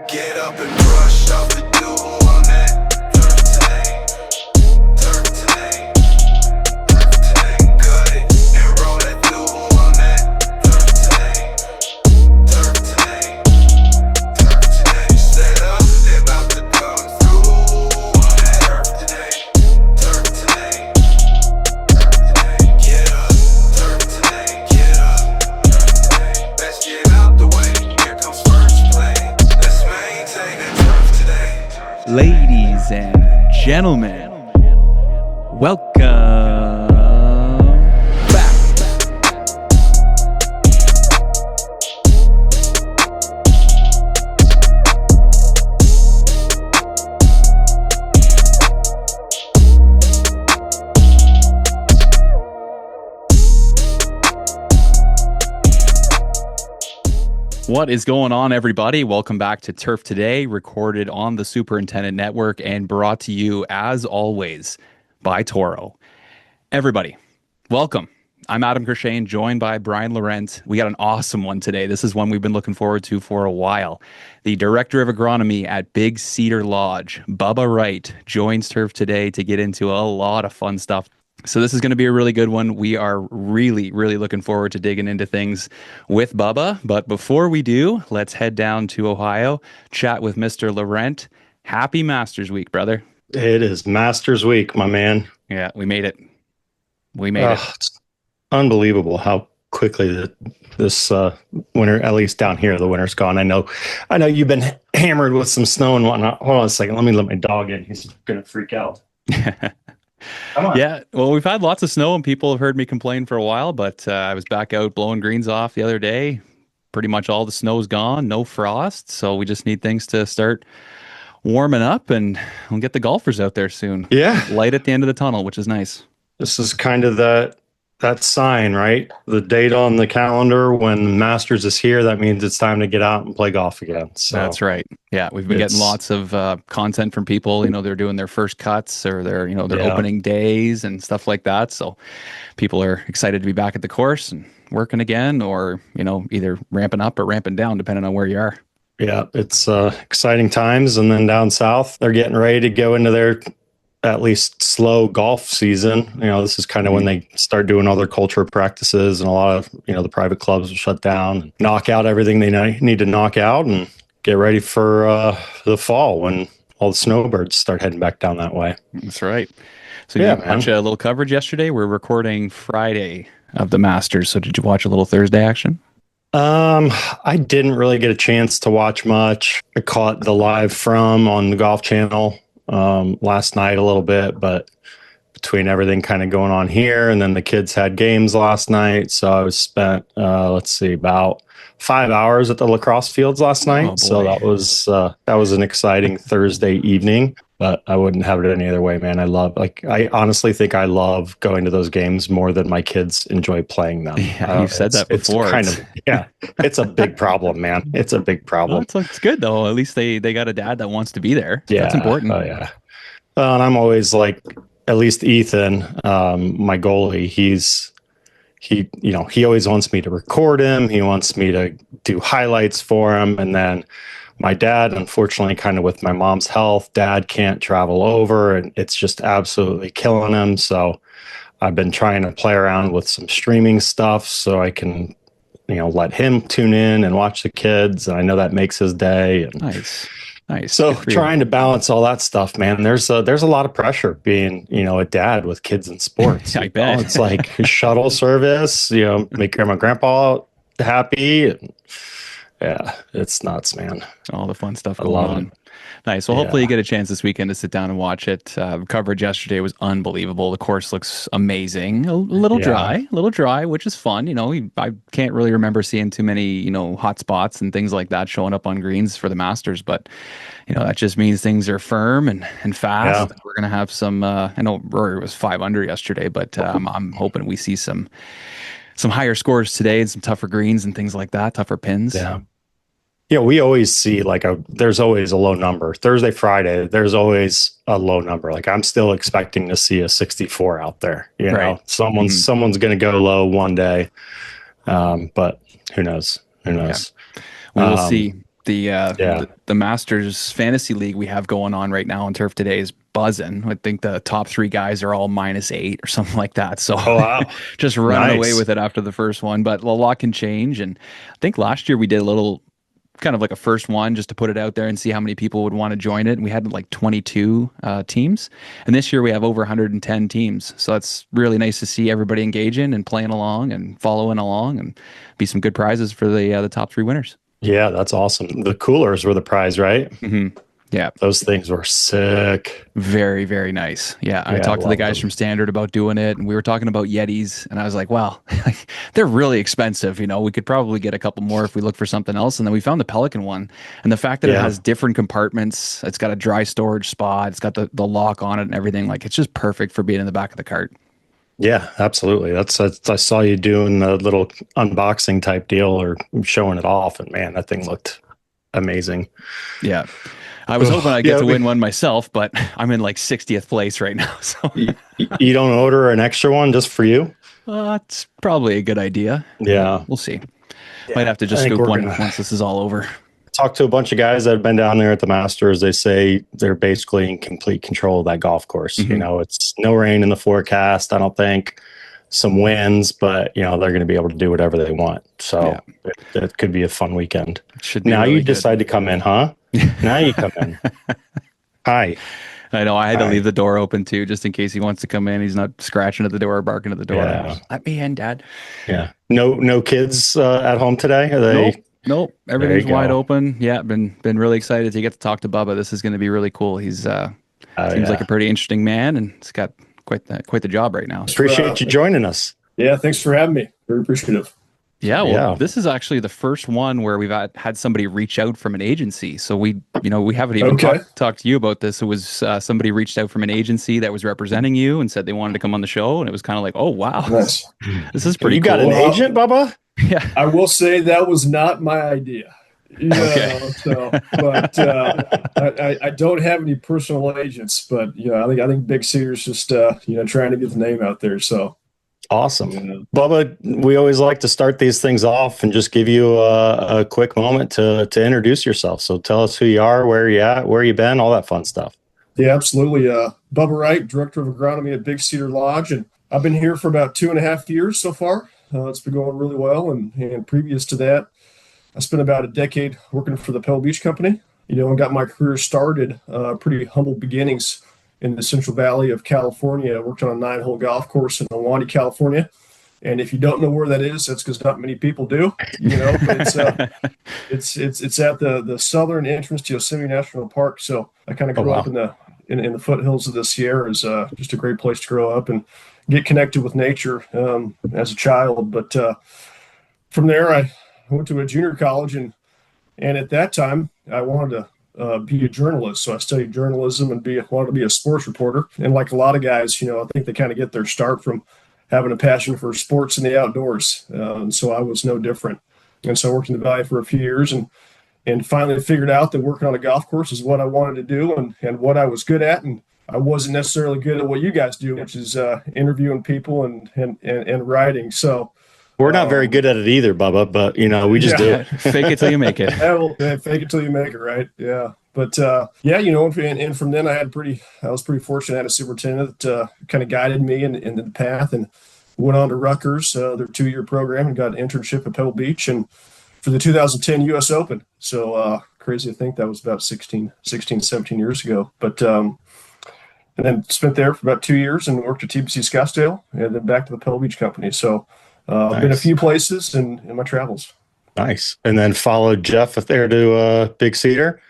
Get up and brush off the dew on that turf today. Turf today. Turf today. Cut it and roll that dew on that turf today. Turf today. Turf today. Set up, they about to come through on that turf today. Turf today. Turf today. Get up. Turf today. Get up. Turf today. Let's get out the way. Here comes first play. Let's maintain that turf today. Ladies and gentlemen, welcome back. What is going on, everybody? Welcome back to Turf Today, recorded on the Superintendent Network and brought to you, as always, by Toro. Everybody, welcome. I'm Adam Kershane, joined by Brian Laurent. We got an awesome one today. This is one we've been looking forward to for a while. The Director of Agronomy at Big Cedar Lodge, Bubba Wright, joins Turf Today to get into a lot of fun stuff. So this is going to be a really good one. We are really looking forward to digging into things with Bubba. But before we do, let's head down to Ohio, chat with Mr. Laurent. Happy Masters Week, brother. It is Masters Week, my man. Yeah, we made it. We made it. It's unbelievable how quickly this winter, at least down here, the winter's gone. I know you've been hammered with some snow and whatnot. Hold on a second. Let me let my dog in. He's going to freak out. Come on. Yeah, well, we've had lots of snow and people have heard me complain for a while, but I was back out blowing greens off the other day. Pretty much all the snow's gone, no frost, so we just need things to start warming up and we'll get the golfers out there soon. Yeah. Light at the end of the tunnel, which is nice. This is kind of that sign, right? The date on the calendar when Masters is here, that means it's time to get out and play golf again. So that's right. Yeah, we've been getting lots of content from people. You know, they're doing their first cuts or their opening days and stuff like that. So people are excited to be back at the course and working again, or either ramping up or ramping down, depending on where you are. Yeah, it's exciting times. And then down south, they're getting ready to go into their at least slow golf season. This is kind of when they start doing all their culture practices, and a lot of the private clubs will shut down and knock out everything they need to knock out and get ready for the fall when all the snowbirds start heading back down that way. That's right. So you watched a little coverage yesterday. We're recording Friday of the Masters. So did you watch a little Thursday action? I didn't really get a chance to watch much. I caught the live from on the Golf Channel last night a little bit, but between everything kind of going on here and then the kids had games last night, so I was spent about 5 hours at the lacrosse fields last night. So that was an exciting Thursday evening, but I wouldn't have it any other way, man. I honestly think I love going to those games more than my kids enjoy playing them. Yeah, you've said that before. It's a big problem, man. It's a big problem. Well, it's good though. At least they got a dad that wants to be there. Yeah, that's important. Oh yeah. And I'm always like, at least Ethan, my goalie, he always wants me to record him. He wants me to do highlights for him. And then my dad, unfortunately, kind of with my mom's health, dad can't travel over and it's just absolutely killing him. So I've been trying to play around with some streaming stuff so I can, let him tune in and watch the kids. And I know that makes his day. And nice. So trying to balance all that stuff, man, there's a lot of pressure being, a dad with kids in sports. I bet. It's like shuttle service, make grandma and grandpa happy. And yeah, it's nuts, man. All the fun stuff going on. Nice. Well, hopefully you get a chance this weekend to sit down and watch it. Coverage yesterday was unbelievable. The course looks amazing. A little dry, which is fun. I can't really remember seeing too many, hot spots and things like that showing up on greens for the Masters. But, that just means things are firm and fast. Yeah. We're going to have some, I know Rory was 5 under yesterday, but I'm hoping we see some higher scores today and some tougher greens and things like that, tougher pins. Yeah. Yeah, we always see there's always a low number. Thursday, Friday, there's always a low number. Like I'm still expecting to see a 64 out there. Someone's going to go low one day, but who knows? Who knows? We will Um, see. The Masters Fantasy League we have going on right now on Turf Today is buzzing. I think the top 3 guys are all -8 or something like that. So Oh, wow. just running away Nice. with it after the first one. But a lot can change. And I think last year we did a little kind of like a first one just to put it out there and see how many people would want to join it. And we had like 22 teams. And this year we have over 110 teams. So it's really nice to see everybody engaging and playing along and following along, and be some good prizes for the top 3 winners. Yeah, that's awesome. The coolers were the prize, right? Mm-hmm. Yeah. Those things were sick. Very, very nice. Yeah. I talked to the guys from Standard about doing it, and we were talking about Yetis, and I was like, well, they're really expensive. We could probably get a couple more if we look for something else. And then we found the Pelican one, and the fact that it has different compartments, it's got a dry storage spot, it's got the lock on it and everything. Like, it's just perfect for being in the back of the cart. Yeah, absolutely. I saw you doing the little unboxing type deal or showing it off, and man, that thing looked amazing. Yeah. I was hoping I'd get to win one myself, but I'm in like 60th place right now. So you don't order an extra one just for you? It's probably a good idea. Yeah. We'll see. Might have to just scoop one once this is all over. Talk to a bunch of guys that have been down there at the Masters. They say they're basically in complete control of that golf course. Mm-hmm. It's no rain in the forecast, I don't think. Some winds, but they're going to be able to do whatever they want. So it could be a fun weekend. Should be now really you good. decide to come in, huh? Now you come in. Hi. I know. I had to leave the door open too, just in case he wants to come in. He's not scratching at the door or barking at the door. Yeah. Let me in, Dad. Yeah. No kids at home today? Are they? Nope. Everything's wide open. Yeah. Been really excited to get to talk to Bubba. This is going to be really cool. He's seems like a pretty interesting man, and he's got quite the job right now. Appreciate you joining us. Yeah. Thanks for having me. Very appreciative. Yeah, well, this is actually the first one where we've had somebody reach out from an agency. So we haven't even talked to you about this. It was somebody reached out from an agency that was representing you and said they wanted to come on the show, and it was kind of like, oh wow, nice. This is pretty. You cool. got an agent, Bubba? Yeah, I will say that was not my idea. I don't have any personal agents, but I think Big Cedar's just trying to get the name out there. So. Awesome. Bubba, we always like to start these things off and just give you a quick moment to introduce yourself. So tell us who you are, where you at, where you been, all that fun stuff. Yeah, absolutely. Bubba Wright, Director of Agronomy at Big Cedar Lodge. And I've been here for about 2.5 years so far. It's been going really well. And previous to that, I spent about a decade working for the Pebble Beach company, and got my career started, pretty humble beginnings in the Central Valley of California. I worked on a 9-hole golf course in Milwaukee, California. And if you don't know where that is, that's because not many people do. But it's at the southern entrance to Yosemite National Park. So I kind of grew up in the foothills of the Sierras. Just a great place to grow up and get connected with nature as a child. But from there, I went to a junior college, and at that time, I wanted to be a journalist. So I studied journalism and wanted to be a sports reporter. And like a lot of guys, I think they kind of get their start from having a passion for sports and the outdoors. And so I was no different. And so I worked in the Valley for a few years and finally figured out that working on a golf course is what I wanted to do and what I was good at. And I wasn't necessarily good at what you guys do, which is interviewing people and writing. So we're not very good at it either, Bubba, but we just do it. Fake it till you make it. Fake it till you make it, right? Yeah. But and from then I was pretty fortunate. I had a superintendent that kind of guided me in the path, and went on to Rutgers, their 2-year program, and got an internship at Pebble Beach and for the 2010 U.S. Open. So crazy to think that was about 16, 17 years ago. But and then spent there for about 2 years and worked at TPC Scottsdale, and then back to the Pebble Beach company. So I've been a few places in my travels. Nice. And then followed Jeff there to Big Cedar.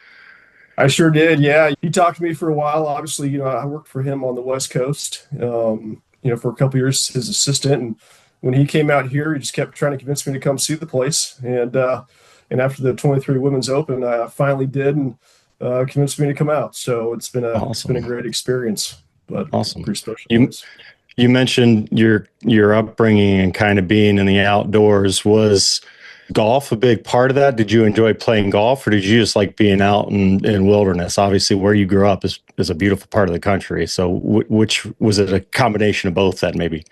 I sure did. Yeah. He talked to me for a while. Obviously, I worked for him on the West Coast, for a couple of years, his assistant. And when he came out here, he just kept trying to convince me to come see the place. And after the 23 Women's Open, I finally did, and convinced me to come out. So it's been a great experience, but awesome. Pretty special. You mentioned your upbringing and kind of being in the outdoors. Was golf a big part of that? Did you enjoy playing golf, or did you just like being out in wilderness? Obviously, where you grew up is a beautiful part of the country. So which was it, a combination of both then maybe?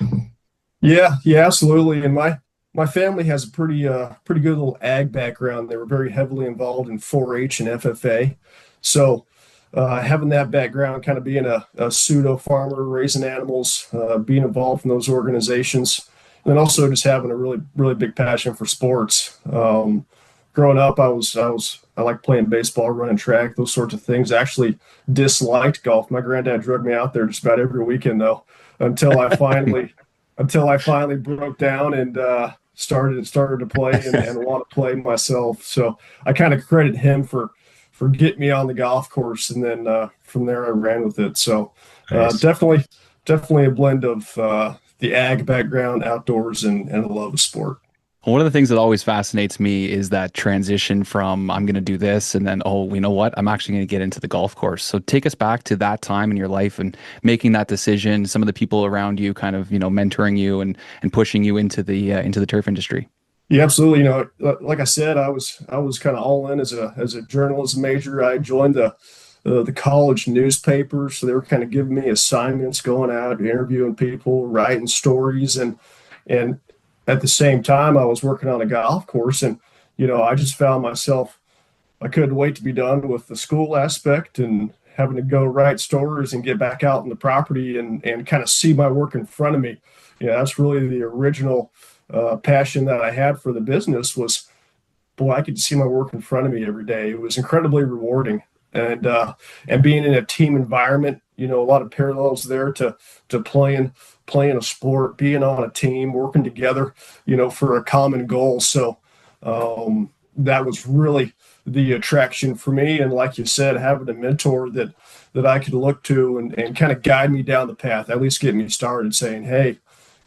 Yeah, absolutely. And my my family has a pretty good little ag background. They were very heavily involved in 4-H and FFA. So having that background, kind of being a pseudo farmer, raising animals, being involved in those organizations, and then also just having a really big passion for sports. Growing up, I liked playing baseball, running track, those sorts of things. I actually disliked golf. My granddad drug me out there just about every weekend though, until I finally broke down and started to play and want to play myself. So I kind of credit him for getting me on the golf course, and then from there I ran with it. So Nice. definitely a blend of the ag background, outdoors, and a love of sport. One of the things that always fascinates me is that transition from I'm going to do this and then, oh, you know what? I'm actually going to get into the golf course. So take us back to that time in your life and making that decision, some of the people around you kind of, mentoring you and pushing you into the turf industry. Yeah, absolutely. Like I said, I was kind of all in as a journalism major. I joined the college newspaper, so they were kind of giving me assignments, going out, interviewing people, writing stories, and at the same time, I was working on a golf course, and I just found myself, I couldn't wait to be done with the school aspect and having to go write stories and get back out on the property and kind of see my work in front of me. That's really the original passion that I had for the business was, boy, I could see my work in front of me every day. It was incredibly rewarding, and being in a team environment, a lot of parallels there to playing a sport, being on a team, working together, for a common goal. So that was really the attraction for me. And like you said, having a mentor that I could look to and kind of guide me down the path, at least get me started, saying, hey,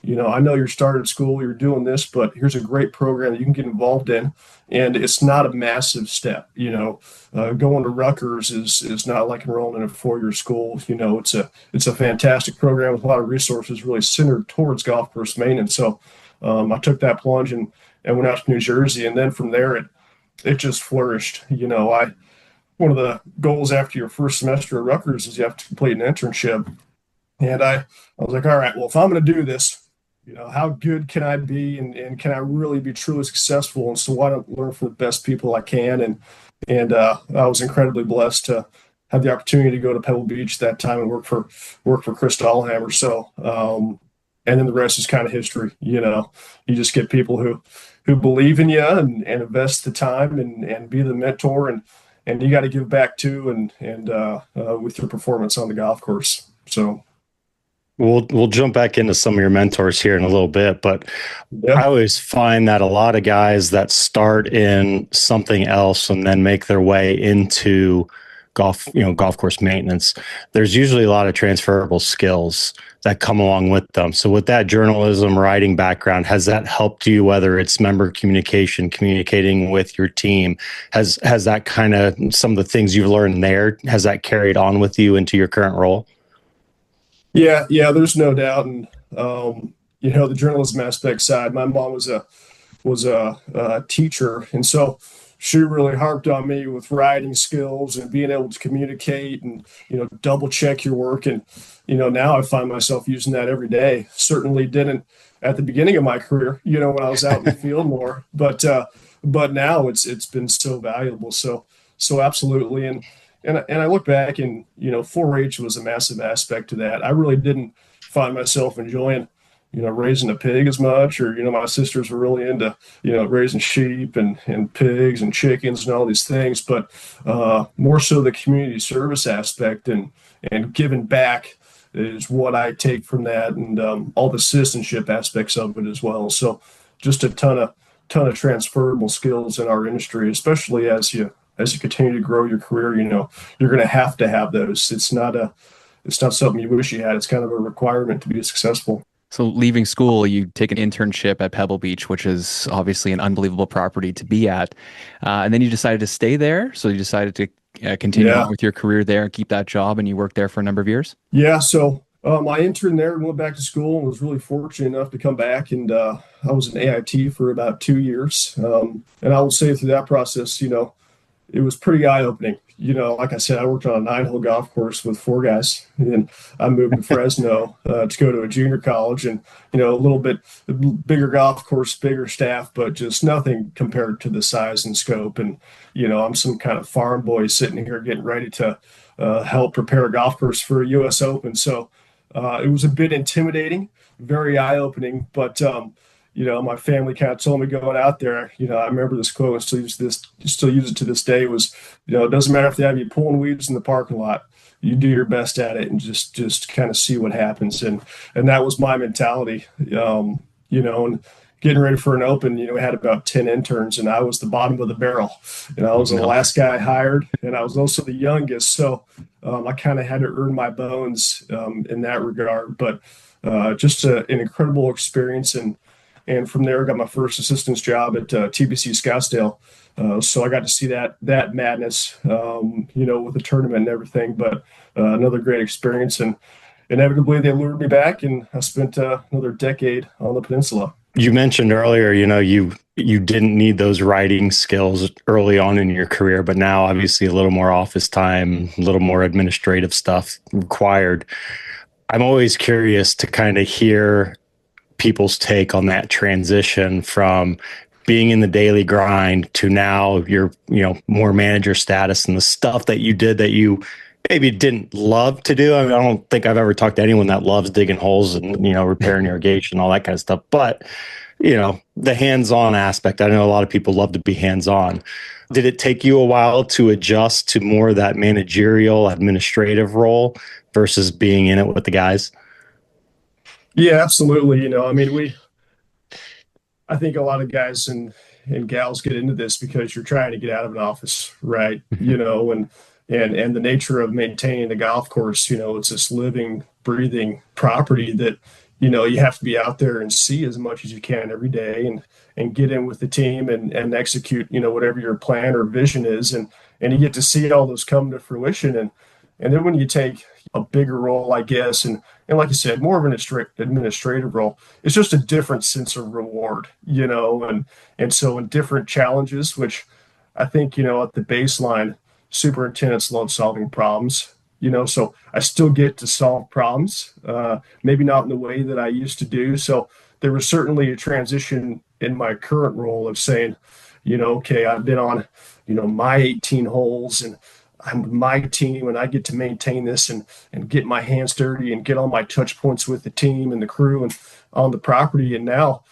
I know you're starting school, you're doing this, but here's a great program that you can get involved in. And it's not a massive step. Going to Rutgers is not like enrolling in a 4-year school. It's a fantastic program with a lot of resources really centered towards golf course maintenance. So I took that plunge and went out to New Jersey. And then from there, it just flourished. One of the goals after your first semester at Rutgers is you have to complete an internship. And I was like, all right, well, if I'm going to do this, how good can I be and can I really be truly successful? And so why don't learn from the best people I can? And I was incredibly blessed to have the opportunity to go to Pebble Beach that time and work for Chris Dahlhammer. So, and then the rest is kind of history. You just get people who believe in you and invest the time and be the mentor and you got to give back too and with your performance on the golf course. So. We'll jump back into some of your mentors here in a little bit, but Yeah. I always find that a lot of guys that start in something else and then make their way into golf course maintenance, there's usually a lot of transferable skills that come along with them. So with that journalism writing background, has that helped you, whether it's member communication, communicating with your team, has that kind of some of the things you've learned there, has that carried on with you into your current role? Yeah, there's no doubt. And the journalism aspect side, my mom was a teacher, and so she really harped on me with writing skills and being able to communicate and double check your work. And now I find myself using that every day. Certainly didn't at the beginning of my career, when I was out in the field more, but now it's been so valuable. So absolutely. And I look back and, 4-H was a massive aspect to that. I really didn't find myself enjoying, raising a pig as much, or, my sisters were really into, raising sheep and pigs and chickens and all these things, but more so the community service aspect and giving back is what I take from that, and all the citizenship aspects of it as well. So just a ton of transferable skills in our industry, especially as you continue to grow your career. You're going to have those. It's not something you wish you had. It's kind of a requirement to be successful. So leaving school, you take an internship at Pebble Beach, which is obviously an unbelievable property to be at. And then you decided to stay there. So you decided to continue on with your career there and keep that job, and you worked there for a number of years? Yeah. So I interned there and went back to school and was really fortunate enough to come back. And I was an AIT for about 2 years. And I will say through that process, it was pretty eye-opening. like I said, I worked on a 9-hole golf course with 4 guys, and I moved to Fresno to go to a junior college, and a little bit bigger golf course, bigger staff, but just nothing compared to the size and scope. And I'm some kind of farm boy sitting here getting ready to help prepare a golf course for a U.S. Open. So it was a bit intimidating, very eye-opening, but my family kind of told me going out there, I remember this quote and still use it to this day was, it doesn't matter if they have you pulling weeds in the parking lot, you do your best at it and just kind of see what happens. And that was my mentality, and getting ready for an open, we had about 10 interns and I was the bottom of the barrel, and I was the last guy hired, and I was also the youngest. So I kind of had to earn my bones in that regard, but just an incredible experience. And from there, I got my first assistant's job at TPC Scottsdale. So I got to see that madness, with the tournament and everything. But another great experience. And inevitably, they lured me back, and I spent another decade on the peninsula. You mentioned earlier, you didn't need those writing skills early on in your career, but now obviously a little more office time, a little more administrative stuff required. I'm always curious to kind of hear people's take on that transition from being in the daily grind to now you're, more manager status, and the stuff that you did that you maybe didn't love to do. I mean, I don't think I've ever talked to anyone that loves digging holes and, repairing irrigation, all that kind of stuff. But, the hands-on aspect, I know a lot of people love to be hands-on. Did it take you a while to adjust to more of that managerial administrative role versus being in it with the guys? Yeah, absolutely. I think a lot of guys and gals get into this because you're trying to get out of an office, right? And the nature of maintaining the golf course, it's this living, breathing property that, you have to be out there and see as much as you can every day and get in with the team and execute, whatever your plan or vision is. And you get to see all those come to fruition. And then when you take a bigger role, I guess, and like I said, more of an administrative role, it's just a different sense of reward, and so in different challenges, which I think, at the baseline, superintendents love solving problems, so I still get to solve problems, maybe not in the way that I used to do. So there was certainly a transition in my current role of saying, okay, I've been on, my 18 holes, and I'm with my team, and I get to maintain this and get my hands dirty and get all my touch points with the team and the crew and on the property. And now,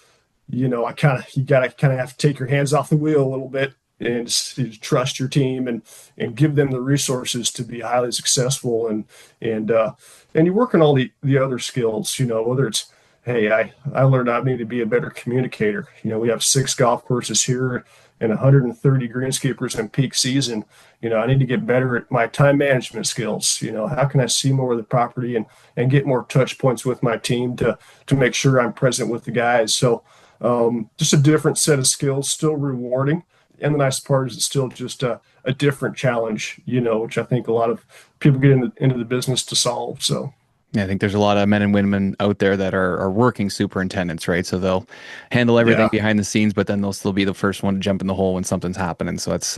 you gotta have to take your hands off the wheel a little bit and just trust your team and give them the resources to be highly successful. And you work on all the other skills, whether it's, hey, I learned I need to be a better communicator. We have 6 golf courses here and 130 greenskeepers in peak season. I need to get better at my time management skills. How can I see more of the property and get more touch points with my team to make sure I'm present with the guys. So just a different set of skills, still rewarding. And the nice part is it's still just a different challenge, which I think a lot of people get into the business to solve. So. Yeah, I think there's a lot of men and women out there that are working superintendents, right? So they'll handle everything behind the scenes, but then they'll still be the first one to jump in the hole when something's happening. So it's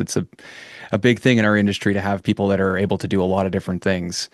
a big thing in our industry to have people that are able to do a lot of different things.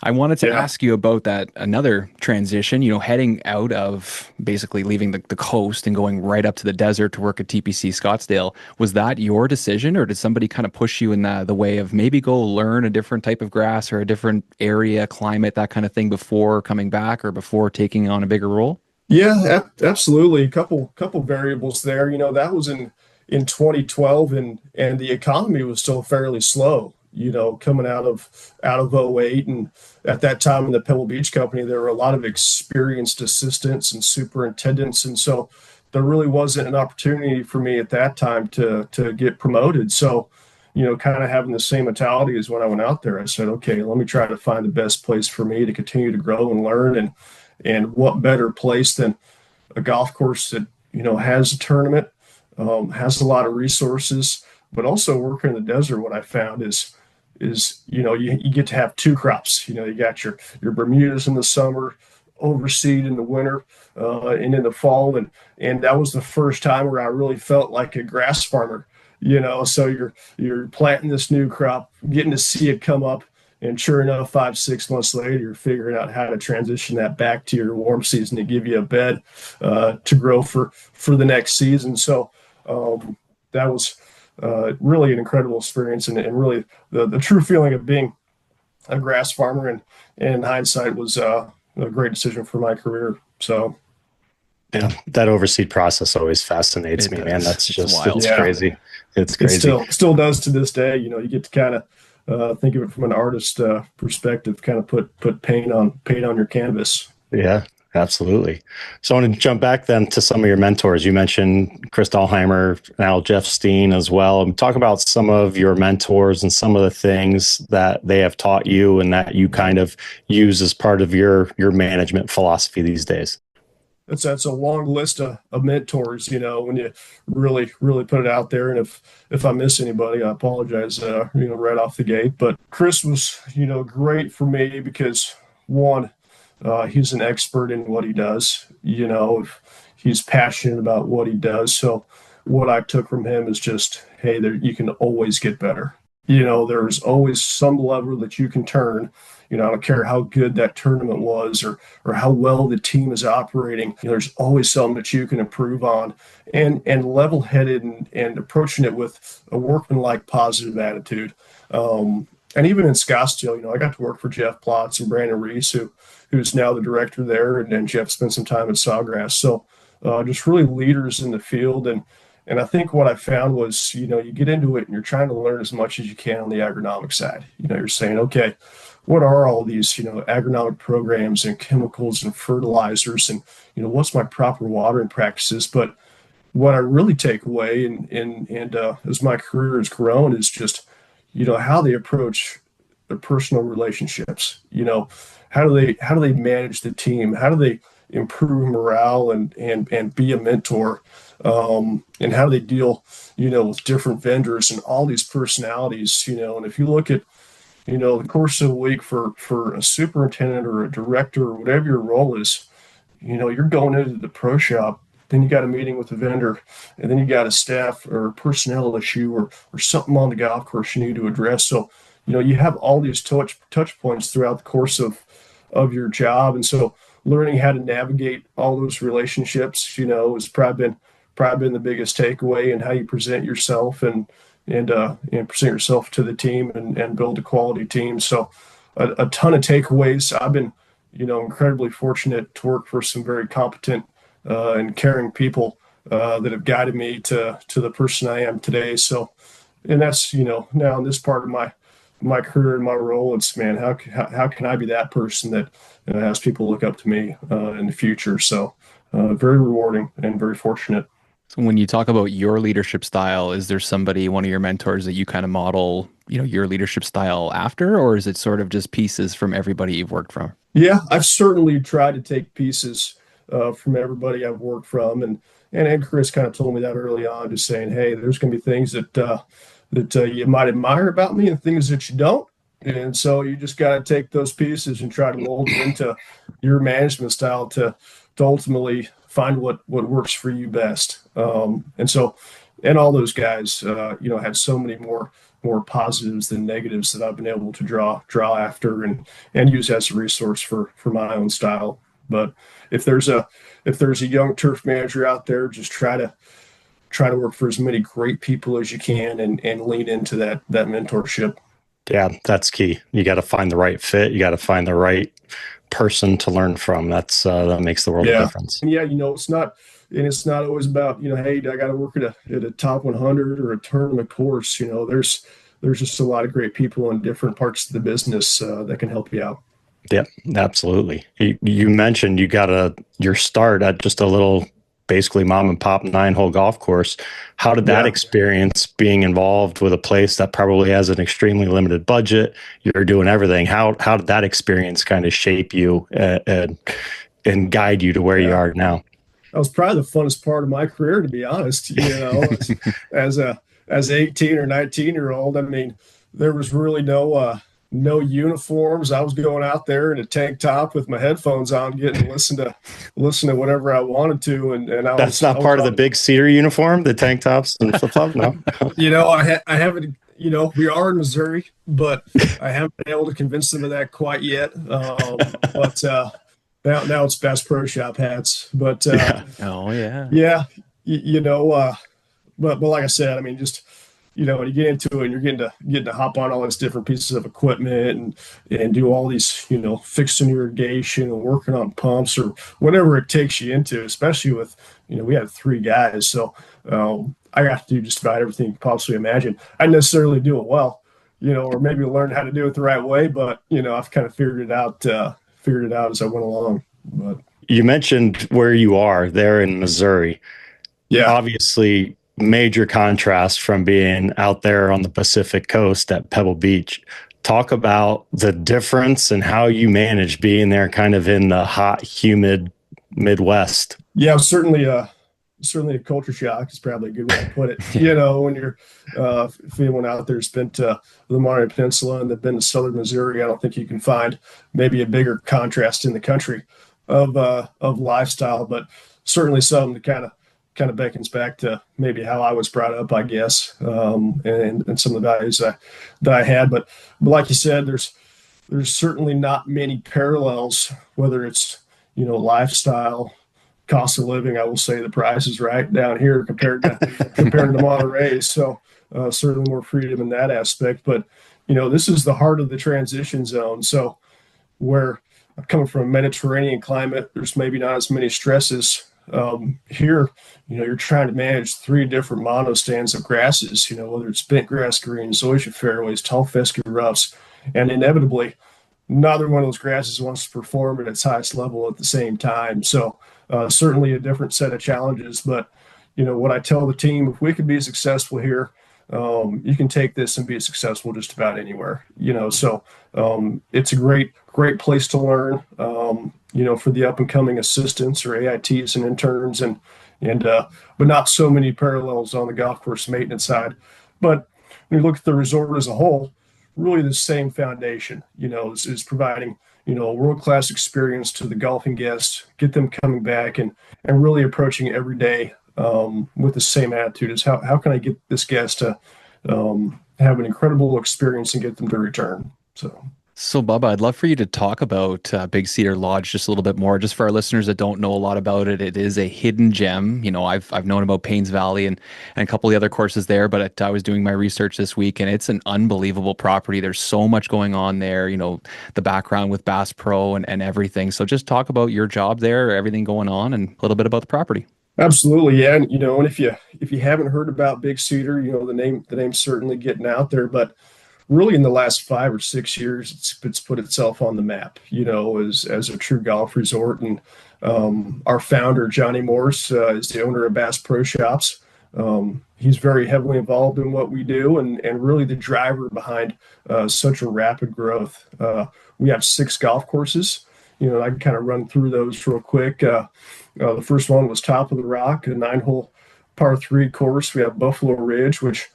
I wanted to ask you about that, another transition, heading out of basically leaving the coast and going right up to the desert to work at TPC Scottsdale. Was that your decision, or did somebody kind of push you in the way of maybe go learn a different type of grass or a different area, climate, that kind of thing before coming back or before taking on a bigger role? Yeah, absolutely. A couple variables there. That was in 2012 and the economy was still fairly slow. Coming out of 08, and at that time in the Pebble Beach company, there were a lot of experienced assistants and superintendents. And so there really wasn't an opportunity for me at that time to get promoted. So, kind of having the same mentality as when I went out there, I said, okay, let me try to find the best place for me to continue to grow and learn. And what better place than a golf course that, has a tournament, has a lot of resources, but also working in the desert. What I found is you get to have 2 crops. You got your Bermudas in the summer, overseed in the winter, and in the fall. And that was the first time where I really felt like a grass farmer. So you're planting this new crop, getting to see it come up, and sure enough, 5, 6 months later, you're figuring out how to transition that back to your warm season to give you a bed to grow for the next season. So that was really an incredible experience, and really the true feeling of being a grass farmer. And in hindsight, was a great decision for my career. So. Yeah, that overseed process always fascinates me, man. That's just wild. it's crazy. It's crazy. It still does to this day. You get to kind of think of it from an artist perspective, kind of put paint on your canvas. Yeah, absolutely. So I want to jump back then to some of your mentors. You mentioned Chris Dahlheimer, now Jeff Steen as well. Talk about some of your mentors and some of the things that they have taught you and that you kind of use as part of your management philosophy these days. That's a long list of mentors, when you really put it out there. And if I miss anybody, I apologize, right off the gate. But Chris was, great for me because one, he's an expert in what he does. He's passionate about what he does. So what I took from him is just, hey, you can always get better. There's always some lever that you can turn. I don't care how good that tournament was or how well the team is operating. There's always something that you can improve on, and level-headed and approaching it with a workmanlike positive attitude. And even in Scottsdale, I got to work for Jeff Plotz and Brandon Reese, who's now the director there, and then Jeff spent some time at Sawgrass. So just really leaders in the field. And I think what I found was, you get into it and you're trying to learn as much as you can on the agronomic side. You're saying, okay, what are all these, agronomic programs and chemicals and fertilizers, and, what's my proper watering practices? But what I really take away and as my career has grown is just, how they approach their personal relationships. How do they manage the team? How do they improve morale and be a mentor? And how do they deal, with different vendors and all these personalities, and if you look at, the course of a week for a superintendent or a director or whatever your role is, you're going into the pro shop, then you got a meeting with the vendor, and then you got a staff or a personnel issue or something on the golf course you need to address. So, you have all these touch points throughout the course of your job. And so learning how to navigate all those relationships, has probably been the biggest takeaway in how you present yourself and present yourself to the team and build a quality team. So a ton of takeaways. I've been, incredibly fortunate to work for some very competent and caring people that have guided me to the person I am today. So, and that's, now in this part of my career and my role, it's, man, how can I be that person that has people look up to me in the future? So very rewarding and very fortunate. So when you talk about your leadership style, is there somebody, one of your mentors, that you kind of model, your leadership style after, or is it sort of just pieces from everybody you've worked from? Yeah, I've certainly tried to take pieces from everybody I've worked from, and Chris kind of told me that early on, just saying, hey, there's going to be things that you might admire about me and things that you don't. And so you just got to take those pieces and try to mold it into your management style to ultimately find what works for you best. And all those guys, had so many more positives than negatives that I've been able to draw after and use as a resource for my own style. But if there's a young turf manager out there, just try to work for as many great people as you can and lean into that mentorship. Yeah, that's key. You got to find the right fit. You got to find the right person to learn from. That makes the world of difference. And it's not always about, hey, I got to work at a top 100 or a tournament course. There's just a lot of great people in different parts of the business that can help you out. Yeah, absolutely. You mentioned you got your start at just a little, basically mom and pop 9-hole golf course. How did that experience, being involved with a place that probably has an extremely limited budget, you're doing everything, how did that experience kind of shape you and guide you to where you are now? That was probably the funnest part of my career, to be honest. As a 18 or 19-year-old, I mean, there was really no no uniforms. I was going out there in a tank top with my headphones on, getting to listen to whatever I wanted to, and That's not I was part of the Big Cedar uniform, the tank tops and flip flops. No. I haven't, we are in Missouri, but I haven't been able to convince them of that quite yet. But now it's Bass Pro Shop hats. But Yeah. Oh yeah. yeah, you, you know, but like I said, I mean, just when you get into it, and you're getting to hop on all these different pieces of equipment and do all these, fixing irrigation and working on pumps or whatever it takes you into, especially with, we had 3 guys, so I got to do just about everything you can possibly imagine. I didn't necessarily do it well, or maybe learn how to do it the right way, but I've kind of figured it out as I went along. But You mentioned where you are there in Missouri. yeah, Obviously, major contrast from being out there on the Pacific coast at Pebble Beach. Talk about the difference and how you manage being there kind of in the hot, humid Midwest. yeah, certainly a culture shock is probably a good way to put it. When you're if anyone out there spent the Monterey Peninsula and they've been to southern Missouri, I don't think you can find maybe a bigger contrast in the country of lifestyle, but certainly something to kind of beckons back to maybe how I was brought up, I guess, and some of the values that I had. But like you said, there's certainly not many parallels, whether it's lifestyle, cost of living. I will say the price is right down here compared to Monterey. So certainly more freedom in that aspect. But this is the heart of the transition zone. So where I'm coming from a Mediterranean climate, there's maybe not as many stresses. Here, you're trying to manage 3 different monostands of grasses, whether it's bent grass greens, zoysia fairways, tall fescue roughs, and inevitably, neither one of those grasses wants to perform at its highest level at the same time. So certainly a different set of challenges. But, what I tell the team, if we could be successful here, you can take this and be successful just about anywhere, so it's a great place to learn, for the up and coming assistants or AITs and interns and but not so many parallels on the golf course maintenance side. But when you look at the resort as a whole, really the same foundation, is providing, a world-class experience to the golfing guests, get them coming back and really approaching every day with the same attitude as how can I get this guest to have an incredible experience and get them to return. So, Bubba, I'd love for you to talk about Big Cedar Lodge just a little bit more, just for our listeners that don't know a lot about it. It is a hidden gem. I've known about Paynes Valley and a couple of the other courses there, but I was doing my research this week, and it's an unbelievable property. There's so much going on there, the background with Bass Pro and everything. So just talk about your job there, everything going on, and a little bit about the property. Absolutely, yeah. And and if you haven't heard about Big Cedar, the name's certainly getting out there, but really in the last 5 or 6 years, it's put itself on the map, as a true golf resort. And our founder, Johnny Morse, is the owner of Bass Pro Shops. He's very heavily involved in what we do and really the driver behind such a rapid growth. We have 6 golf courses. I can kind of run through those real quick. The first one was Top of the Rock, a 9-hole par 3 course. We have Buffalo Ridge, which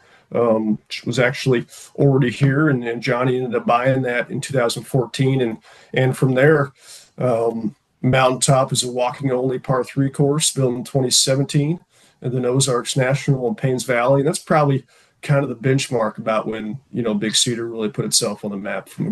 was actually already here, and Johnny ended up buying that in 2014. And from there, Mountaintop is a walking only par 3 course built in 2017, and then Ozarks National in Paynes Valley. And that's probably kind of the benchmark about when, Big Cedar really put itself on the map from a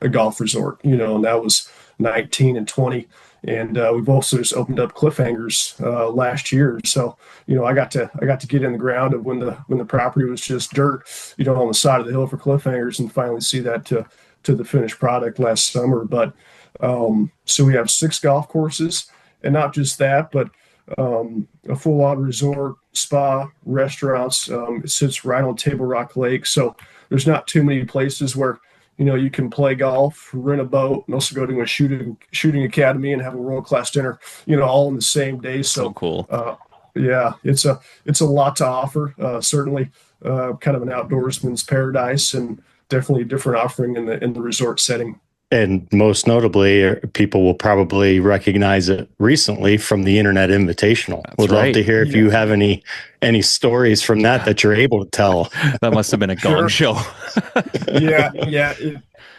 golf resort, and that was 19 and 20. And we've also just opened up Cliffhangers last year. So, I got to get in the ground of when the property was just dirt, on the side of the hill for Cliffhangers, and finally see that to the finished product last summer. But so we have 6 golf courses, and not just that, but a full-on resort, spa, restaurants. It sits right on Table Rock Lake. So there's not too many places where you can play golf, rent a boat, and also go to a shooting academy and have a world-class dinner, all in the same day. So cool. Yeah, it's a lot to offer. Certainly kind of an outdoorsman's paradise, and definitely a different offering in the resort setting. And most notably, people will probably recognize it recently from the Internet Invitational. Would love to hear if you have any stories from that you're able to tell. That must have been a gong show. Yeah,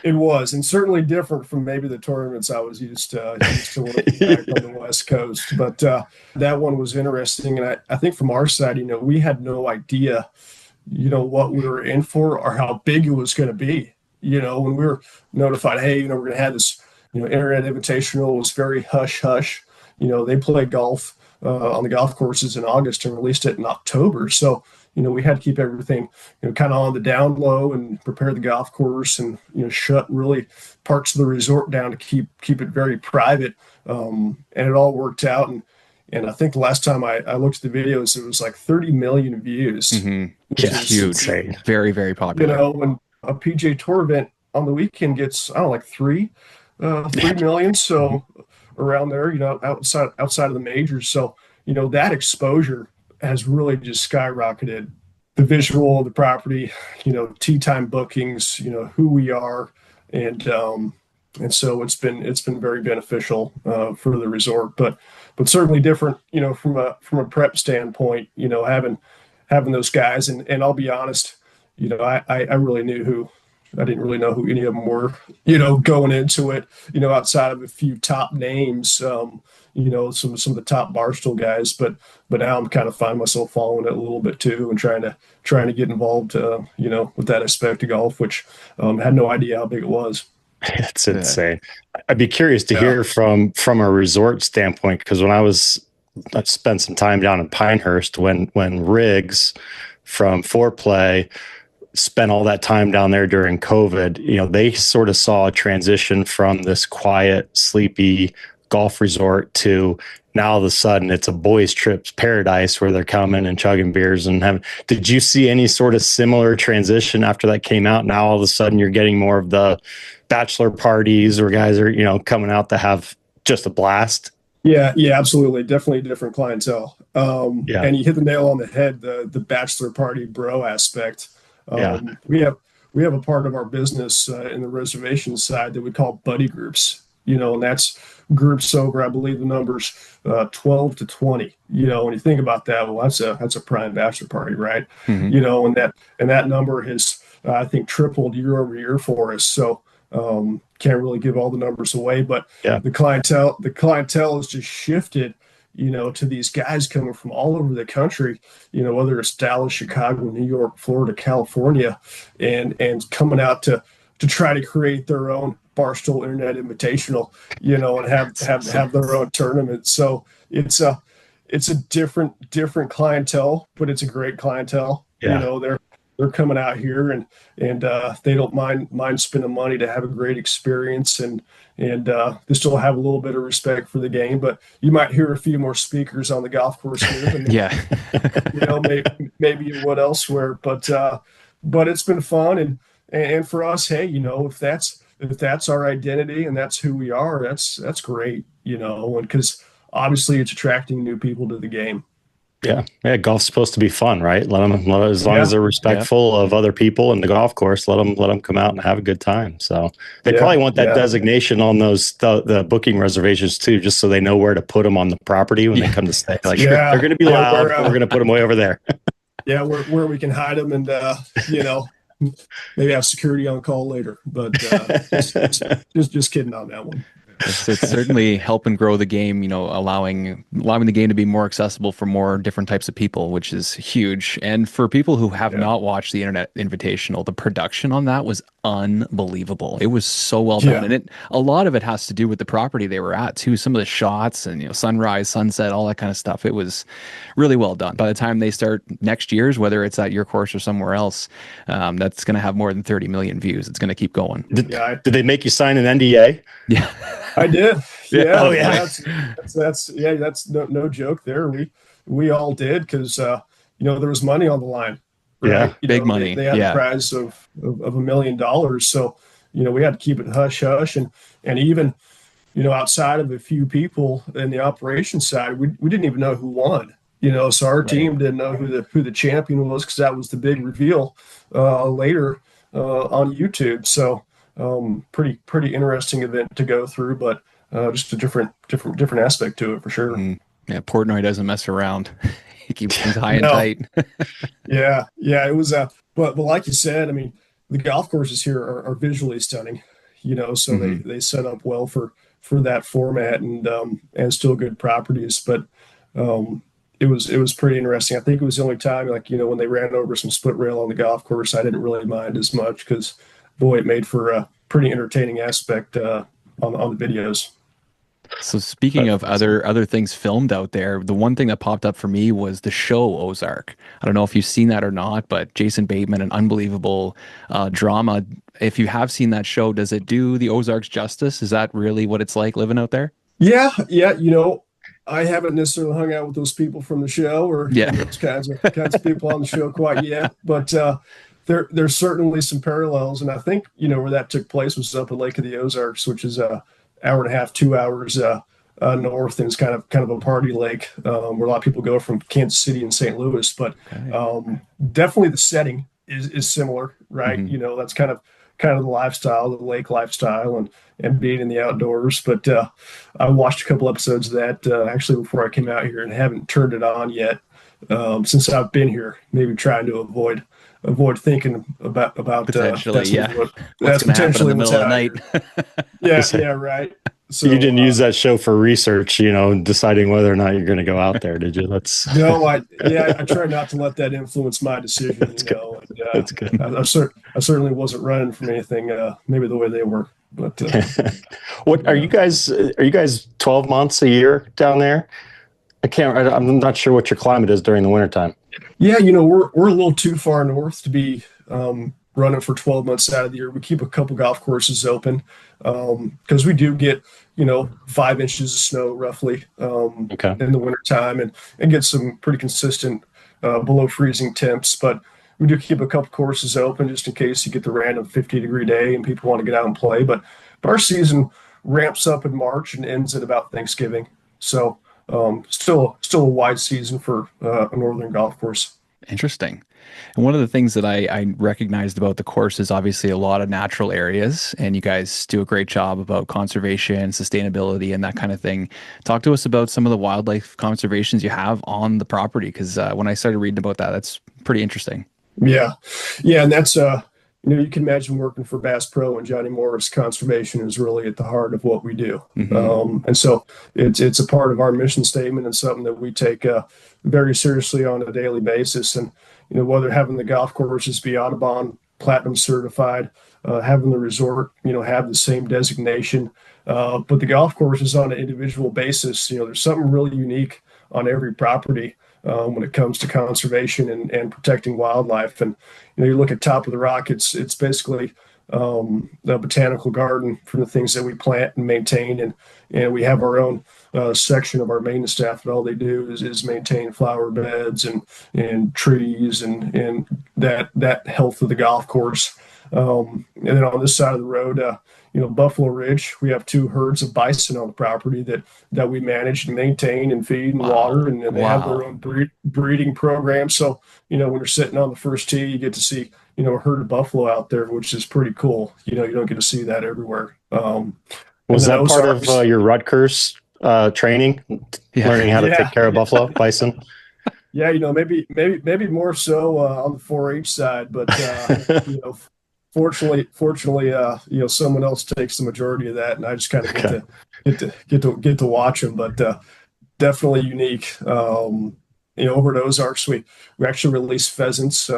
it was, and certainly different from maybe the tournaments I was used to working back on the West Coast. But that one was interesting, and I think from our side, we had no idea, what we were in for or how big it was going to be. When we were notified, hey, we're going to have this, Internet Invitational, was very hush hush. They play golf on the golf courses in August and released it in October. So, we had to keep everything, kind of on the down low and prepare the golf course and, shut really parts of the resort down to keep it very private. And it all worked out. And I think the last time I looked at the videos, it was like 30 million views. Mm-hmm. Yeah, huge. Very, very popular. When a PGA Tour event on the weekend gets, I don't know, like 3 million. So around there, outside of the majors. So, that exposure has really just skyrocketed the visual of the property, tee time bookings, who we are. And so it's been very beneficial for the resort, but certainly different, from a prep standpoint, having those guys. And I'll be honest, I really I didn't really know who any of them were, going into it, outside of a few top names, some of the top Barstool guys, but now I'm kind of finding myself following it a little bit too and trying to get involved, with that aspect of golf, which had no idea how big it was. It's insane. I'd be curious to hear from a resort standpoint, because when I spent some time down in Pinehurst when Riggs from Foreplay spent all that time down there during COVID, they sort of saw a transition from this quiet, sleepy golf resort to now all of a sudden it's a boys' trips paradise where they're coming and chugging beers and having. Did you see any sort of similar transition after that came out? Now all of a sudden you're getting more of the bachelor parties where guys are, coming out to have just a blast. Yeah, absolutely. Definitely a different clientele. And you hit the nail on the head, the bachelor party bro aspect. We have a part of our business in the reservation side that we call buddy groups, and that's groups over, I believe the number's 12 to 20, when you think about that, well, that's a prime bachelor party, right? Mm-hmm. And that number has, I think, tripled year over year for us. So can't really give all the numbers away, but the clientele has just shifted, to these guys coming from all over the country, whether it's Dallas, Chicago, New York, Florida, California, and coming out to try to create their own Barstool Internet Invitational, and have their own tournament. So it's a different clientele, but it's a great clientele. They're coming out here and they don't mind spending money to have a great experience, and they still have a little bit of respect for the game. But you might hear a few more speakers on the golf course here than maybe what elsewhere. But it's been fun, and for us, hey, if that's our identity and that's who we are, that's great, and because obviously it's attracting new people to the game. Yeah. Golf's supposed to be fun, right? Let them, as long as they're respectful of other people in the golf course, let them come out and have a good time. So they probably want that designation on those the booking reservations too, just so they know where to put them on the property when they come to stay. Like they're going to be loud. We're going to put them way over there. Where we can hide them and maybe have security on call later. But just kidding on that one. It's certainly helping grow the game, allowing the game to be more accessible for more different types of people, which is huge. And for people who have not watched the Internet Invitational, the production on that was unbelievable. It was so well done. And a lot of it has to do with the property they were at too. Some of the shots and, sunrise, sunset, all that kind of stuff. It was really well done. By the time they start next year's, whether it's at your course or somewhere else, that's going to have more than 30 million views. It's going to keep going. Did they make you sign an NDA? Yeah. I did. Yeah. Oh, yeah. That's no joke there. We all did because there was money on the line. Right? Yeah, big money. They had a prize of $1 million. So we had to keep it hush hush, and even outside of a few people in the operations side, we didn't even know who won. So our team didn't know who the champion was because that was the big reveal later on YouTube. So. Pretty interesting event to go through, but just a different aspect to it for sure. Yeah, Portnoy doesn't mess around. He keeps things high and No. tight. Yeah, it was but like you said, I mean, the golf courses here are visually stunning, so they set up well for that format and still good properties. But it was pretty interesting. I think it was the only time, like, when they ran over some split rail on the golf course, I didn't really mind as much because, boy, it made for a pretty entertaining aspect on the videos. So speaking of other things filmed out there, the one thing that popped up for me was the show Ozark. I don't know if you've seen that or not, but Jason Bateman, an unbelievable drama. If you have seen that show, does it do the Ozarks justice? Is that really what it's like living out there? Yeah. I haven't necessarily hung out with those people from the show or those kinds of people on the show quite yet, but there's certainly some parallels. And I think, where that took place was up at Lake of the Ozarks, which is hour and a half, 2 hours north, and it's kind of a party lake where a lot of people go from Kansas City and St. Louis. But definitely the setting is similar, right? That's kind of the lifestyle, the lake lifestyle, and being in the outdoors. But I watched a couple episodes of that actually before I came out here, and haven't turned it on yet since I've been here. Maybe trying to avoid thinking about potentially, that's potentially in the middle of the night. Yeah, right. So you didn't use that show for research, deciding whether or not you're going to go out there, did you? No, I try not to let that influence my decision. That's good. I certainly wasn't running from anything, maybe the way they were. But what are you guys? Are you guys 12 months a year down there? I'm not sure what your climate is during the wintertime. Yeah, we're a little too far north to be running for 12 months out of the year. We keep a couple golf courses open because we do get 5 inches of snow roughly in the wintertime and get some pretty consistent below freezing temps. But we do keep a couple courses open just in case you get the random 50-degree day and people want to get out and play. But our season ramps up in March and ends at about Thanksgiving. So still a wide season for a northern golf course. Interesting. And one of the things that I recognized about the course is obviously a lot of natural areas, and you guys do a great job about conservation, sustainability, and that kind of thing. Talk to us about some of the wildlife conservations you have on the property, because when I started reading about that, that's pretty interesting. Yeah, and that's you can imagine working for Bass Pro and Johnny Morris. Conservation is really at the heart of what we do, and so it's a part of our mission statement and something that we take very seriously on a daily basis. And whether having the golf courses be Audubon Platinum certified, having the resort have the same designation, but the golf courses on an individual basis, there's something really unique on every property when it comes to conservation and protecting wildlife. And you look at Top of the Rock, it's basically the botanical garden from the things that we plant and maintain, and we have our own section of our maintenance staff, and all they do is maintain flower beds and trees and that health of the golf course. And then on this side of the road, Buffalo Ridge, we have 2 herds of bison on the property that we manage and maintain and feed and water, and they have their own breeding program. So, when you're sitting on the first tee, you get to see, a herd of buffalo out there, which is pretty cool. You don't get to see that everywhere. Was that part of your Rutgers training, learning how to take care of buffalo, bison? Yeah, maybe more so on the 4-H side, but fortunately, someone else takes the majority of that, and I just kind of get to watch them. But definitely unique. Over at Ozarks, we actually release pheasants.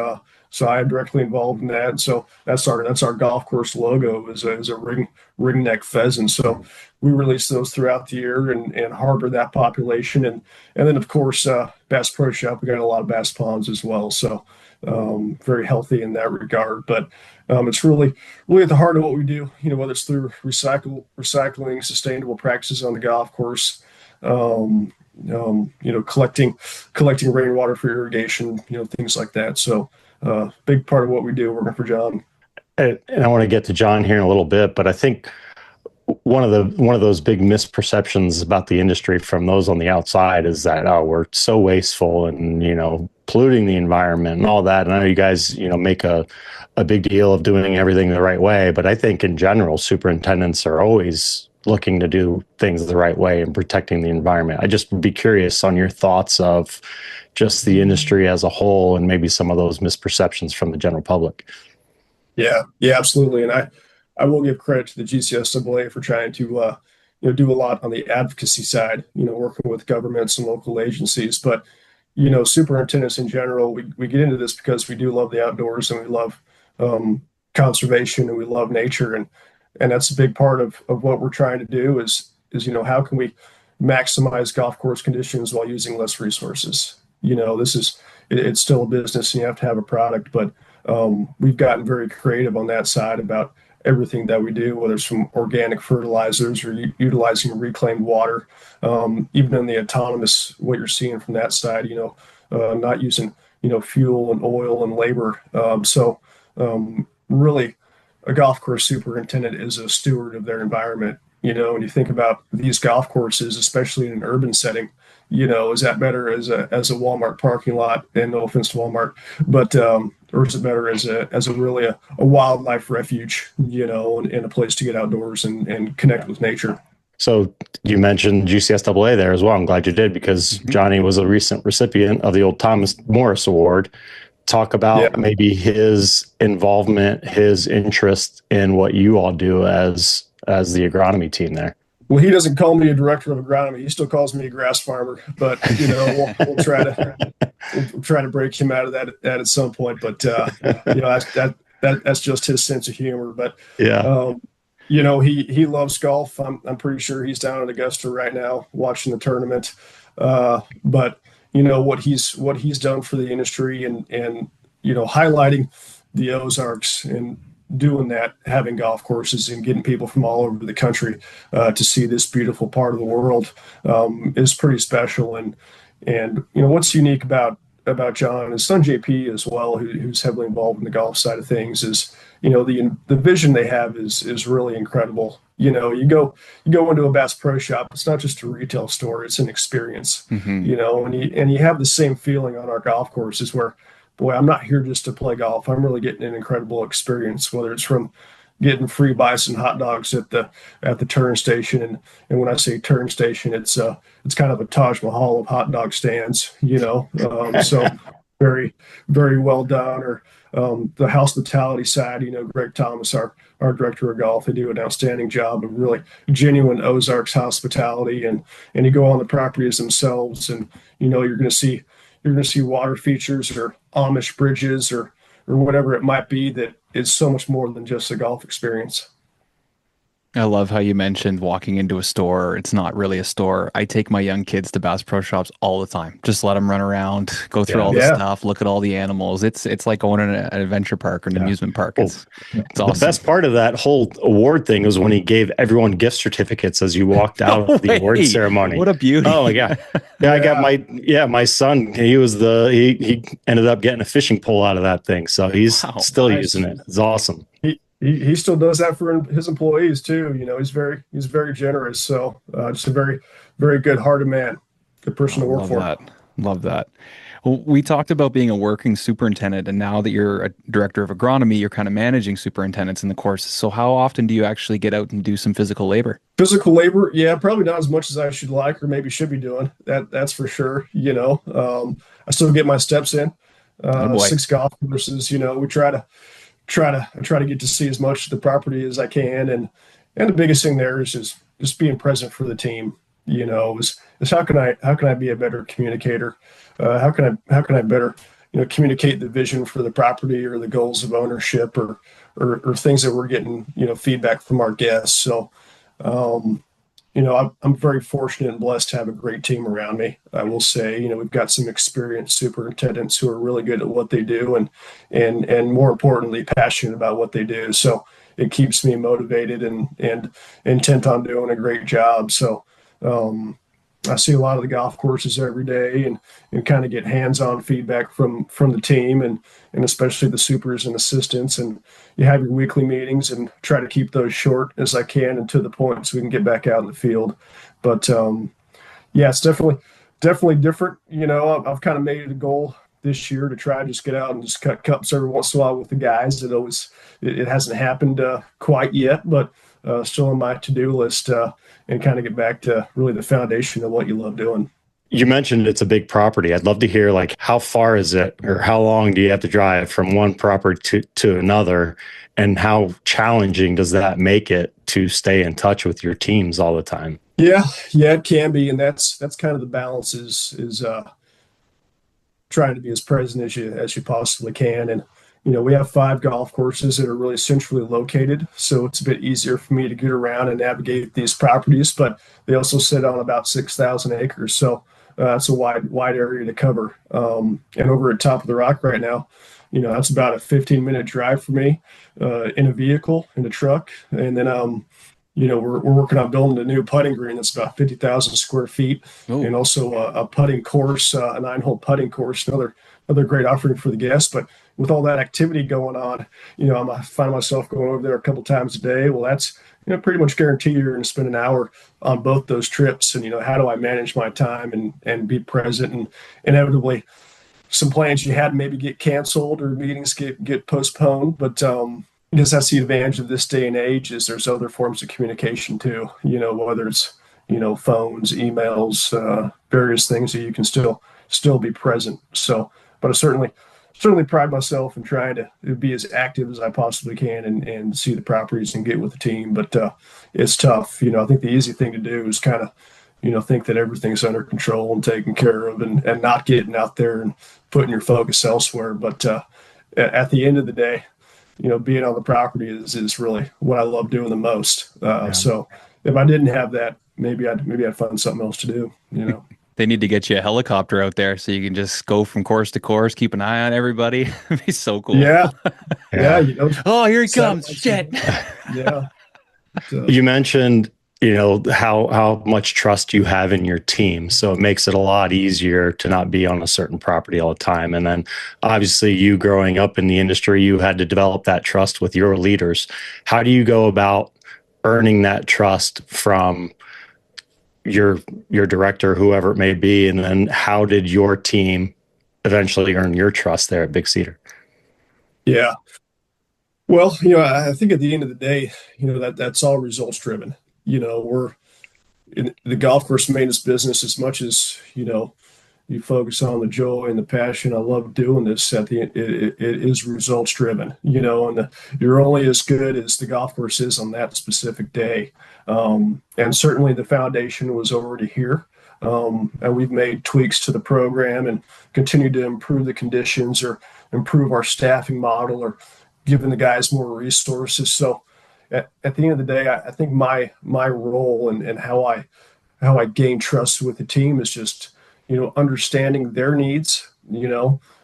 So I am directly involved in that. And so that's our golf course logo is a ring neck pheasant. So we release those throughout the year and harbor that population. And then of course, Bass Pro Shop, we got a lot of bass ponds as well. So very healthy in that regard. But it's really at the heart of what we do, whether it's through recycling, sustainable practices on the golf course, collecting rainwater for irrigation, things like that. So big part of what we do working for John. And I want to get to John here in a little bit, but I think one of those big misperceptions about the industry from those on the outside is that, we're so wasteful and, polluting the environment and all that. And I know you guys, make a big deal of doing everything the right way, but I think in general, superintendents are always looking to do things the right way and protecting the environment. I just would be curious on your thoughts of just the industry as a whole and maybe some of those misperceptions from the general public. Yeah, yeah, absolutely. And I will give credit to the GCSAA for trying to do a lot on the advocacy side, working with governments and local agencies. But superintendents in general, we get into this because we do love the outdoors and we love conservation and we love nature, and that's a big part of what we're trying to do is how can we maximize golf course conditions while using less resources. It's still a business and you have to have a product, but we've gotten very creative on that side about everything that we do, whether it's from organic fertilizers or utilizing reclaimed water, even in the autonomous, what you're seeing from that side, not using, fuel and oil and labor. Really a golf course superintendent is a steward of their environment. When you think about these golf courses, especially in an urban setting, is that better as a Walmart parking lot? And no offense to Walmart, but or is it better as a really a wildlife refuge, and a place to get outdoors and connect with nature? So you mentioned GCSAA there as well. I'm glad you did, because Johnny was a recent recipient of the old Thomas Morris Award. Talk about maybe his involvement, his interest in what you all do as the agronomy team there. Well, he doesn't call me a director of agronomy. He still calls me a grass farmer. But we'll try to break him out of that at some point. But that's just his sense of humor. But he loves golf. I'm pretty sure he's down in Augusta right now watching the tournament. But what he's done for the industry and highlighting the Ozarks and doing that, having golf courses and getting people from all over the country to see this beautiful part of the world is pretty special. And what's unique about John, his son JP as well, who's heavily involved in the golf side of things, is the vision they have is really incredible. You go into a Bass Pro Shop, it's not just a retail store, it's an experience. And you have the same feeling on our golf courses where, boy, I'm not here just to play golf. I'm really getting an incredible experience, whether it's from getting free bison hot dogs at the turn station. And when I say turn station, it's kind of a Taj Mahal of hot dog stands, so very, very well done. Or the hospitality side, Greg Thomas, our director of golf, they do an outstanding job of really genuine Ozarks hospitality. And you go on the properties themselves and, you're going to see water features or Amish bridges or whatever it might be that is so much more than just a golf experience. I love how you mentioned walking into a store. It's not really a store. I take my young kids to Bass Pro Shops all the time. Just let them run around, go through all the stuff, look at all the animals. It's like going to an adventure park or an amusement park. It's awesome. The best part of that whole award thing was when he gave everyone gift certificates as you walked out of the award ceremony. What a beauty. Oh my God. I got my son, he ended up getting a fishing pole out of that thing. So he's still using it. It's awesome. He still does that for his employees too. He's very generous. So just a very, very good hearted man, good person to work for. Love that. Well, we talked about being a working superintendent, and now that you're a director of agronomy, you're kind of managing superintendents in the courses. So how often do you actually get out and do some physical labor? Physical labor, yeah, probably not as much as I should like or maybe should be doing. That's for sure. I still get my steps in. 6 golf courses. We try to get to see as much of the property as I can, and the biggest thing there is just being present for the team. Is how can I be a better communicator? How can I better communicate the vision for the property or the goals of ownership or things that we're getting feedback from our guests. So I'm very fortunate and blessed to have a great team around me. I will say, we've got some experienced superintendents who are really good at what they do and more importantly, passionate about what they do. So it keeps me motivated and intent on doing a great job. So I see a lot of the golf courses every day and kind of get hands-on feedback from the team and especially the supers and assistants. And you have your weekly meetings and try to keep those short as I can and to the point so we can get back out in the field. But it's definitely different. I've kind of made it a goal this year to try and just get out and just cut cups every once in a while with the guys. It hasn't happened quite yet, but still on my to-do list, and kind of get back to really the foundation of what you love doing. You mentioned it's a big property. I'd love to hear, like, how far is it, or how long do you have to drive from one property to another, and how challenging does that make it to stay in touch with your teams all the time? Yeah, it can be, and that's kind of the balance is trying to be as present as you possibly can. And we have 5 golf courses that are really centrally located, so it's a bit easier for me to get around and navigate these properties. But they also sit on about 6,000 acres, so it's a wide area to cover. And over at Top of the Rock right now, that's about a 15-minute drive for me in a vehicle, in a truck, and then we're working on building a new putting green that's about 50,000 square feet. Ooh. And also a putting course, a 9-hole putting course, another great offering for the guests. But with all that activity going on, I find myself going over there a couple times a day. Well, that's pretty much guarantee you're going to spend an hour on both those trips. And how do I manage my time and be present? And inevitably, some plans you had maybe get canceled or meetings get postponed, but I guess that's the advantage of this day and age is there's other forms of communication too, whether it's, phones, emails, various things that you can still be present. So, but I certainly pride myself in trying to be as active as I possibly can and see the properties and get with the team. But it's tough. I think the easy thing to do is kind of, think that everything's under control and taken care of and not getting out there and putting your focus elsewhere. But at the end of the day, being on the property is really what I love doing the most. So if I didn't have that, maybe I'd find something else to do, They need to get you a helicopter out there so you can just go from course to course, keep an eye on everybody. It'd be so cool. Yeah. Oh, here he comes. Shit. Yeah. So. You mentioned, how much trust you have in your team. So it makes it a lot easier to not be on a certain property all the time. And then obviously you growing up in the industry, you had to develop that trust with your leaders. How do you go about earning that trust from your director, whoever it may be? And then how did your team eventually earn your trust there at Big Cedar? Yeah. Well, I think at the end of the day, that's all results driven. We're in the golf course maintenance business as much as, you focus on the joy and the passion. I love doing this. At the end, it is results driven, and you're only as good as the golf course is on that specific day. And certainly the foundation was already here. And we've made tweaks to the program and continue to improve the conditions or improve our staffing model or giving the guys more resources. So at the end of the day, I think my role and how I gain trust with the team is just, understanding their needs.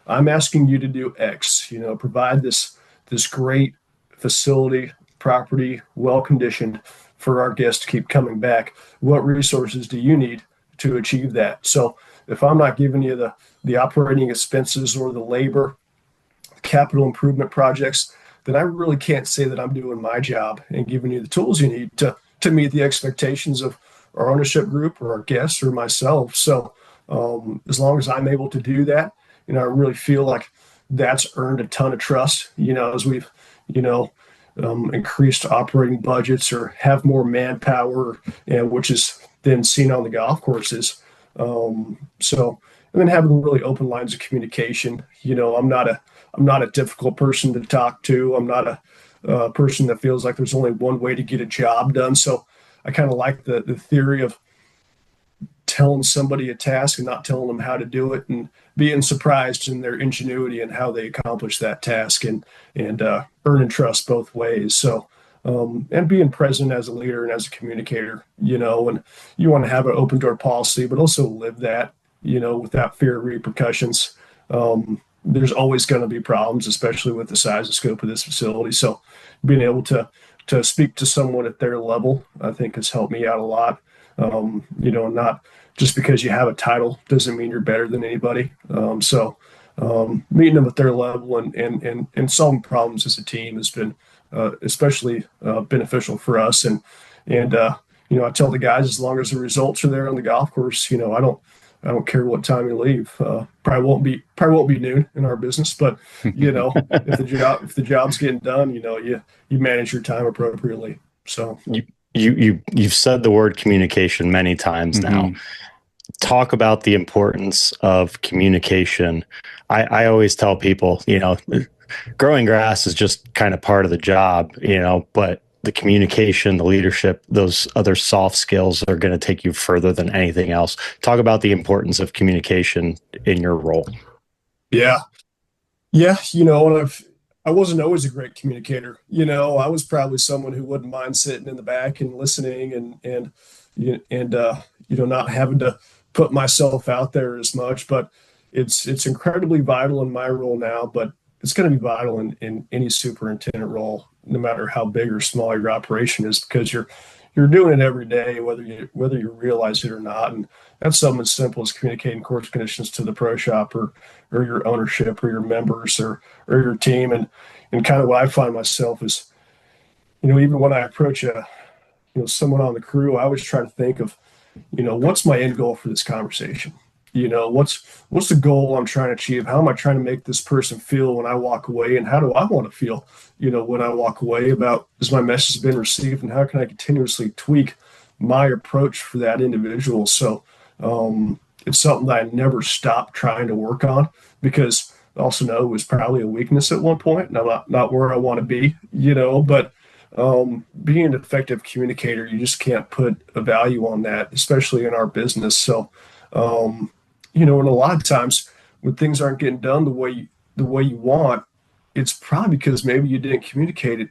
I'm asking you to do X, provide this great facility, property, well-conditioned for our guests to keep coming back. What resources do you need to achieve that? So if I'm not giving you the operating expenses or the labor, capital improvement projects, then I really can't say that I'm doing my job and giving you the tools you need to meet the expectations of our ownership group or our guests or myself. So as long as I'm able to do that, I really feel like that's earned a ton of trust, as we've, increased operating budgets or have more manpower, which is then seen on the golf courses. And then having really open lines of communication. I'm not a difficult person to talk to. I'm not a person that feels like there's only one way to get a job done. So I kind of like the theory of telling somebody a task and not telling them how to do it and being surprised in their ingenuity and how they accomplish that task and earning trust both ways. So, and being present as a leader and as a communicator, and you want to have an open door policy, but also live that, without fear of repercussions. There's always going to be problems, especially with the size and scope of this facility. So being able to speak to someone at their level, I think has helped me out a lot. Not just because you have a title doesn't mean you're better than anybody. Meeting them at their level and solving problems as a team has been especially beneficial for us. And I tell the guys, as long as the results are there on the golf course, I I don't care what time you leave. Probably won't be noon in our business, but if the job's getting done, you manage your time appropriately. So You've said the word communication many times now. Talk about the importance of communication. I always tell people, growing grass is just kind of part of the job, but the communication, the leadership, those other soft skills are going to take you further than anything else. Talk about the importance of communication in your role. yeah, yeah. And I wasn't always a great communicator. I was probably someone who wouldn't mind sitting in the back and listening and not having to put myself out there as much. But it's incredibly vital in my role now, but it's going to be vital in any superintendent role, no matter how big or small your operation is, because you're doing it every day, whether you realize it or not. And that's something as simple as communicating course conditions to the pro shop or your ownership or your members or your team. And kind of what I find myself is, even when I approach someone on the crew, I always try to think of, what's my end goal for this conversation? What's the goal I'm trying to achieve? How am I trying to make this person feel when I walk away? And how do I want to feel, when I walk away about, has my message been received? And how can I continuously tweak my approach for that individual? So it's something that I never stopped trying to work on, because I also know it was probably a weakness at one point, and I'm not where I want to be, but being an effective communicator, you just can't put a value on that, especially in our business. So, and a lot of times when things aren't getting done the way you want, it's probably because maybe you didn't communicate it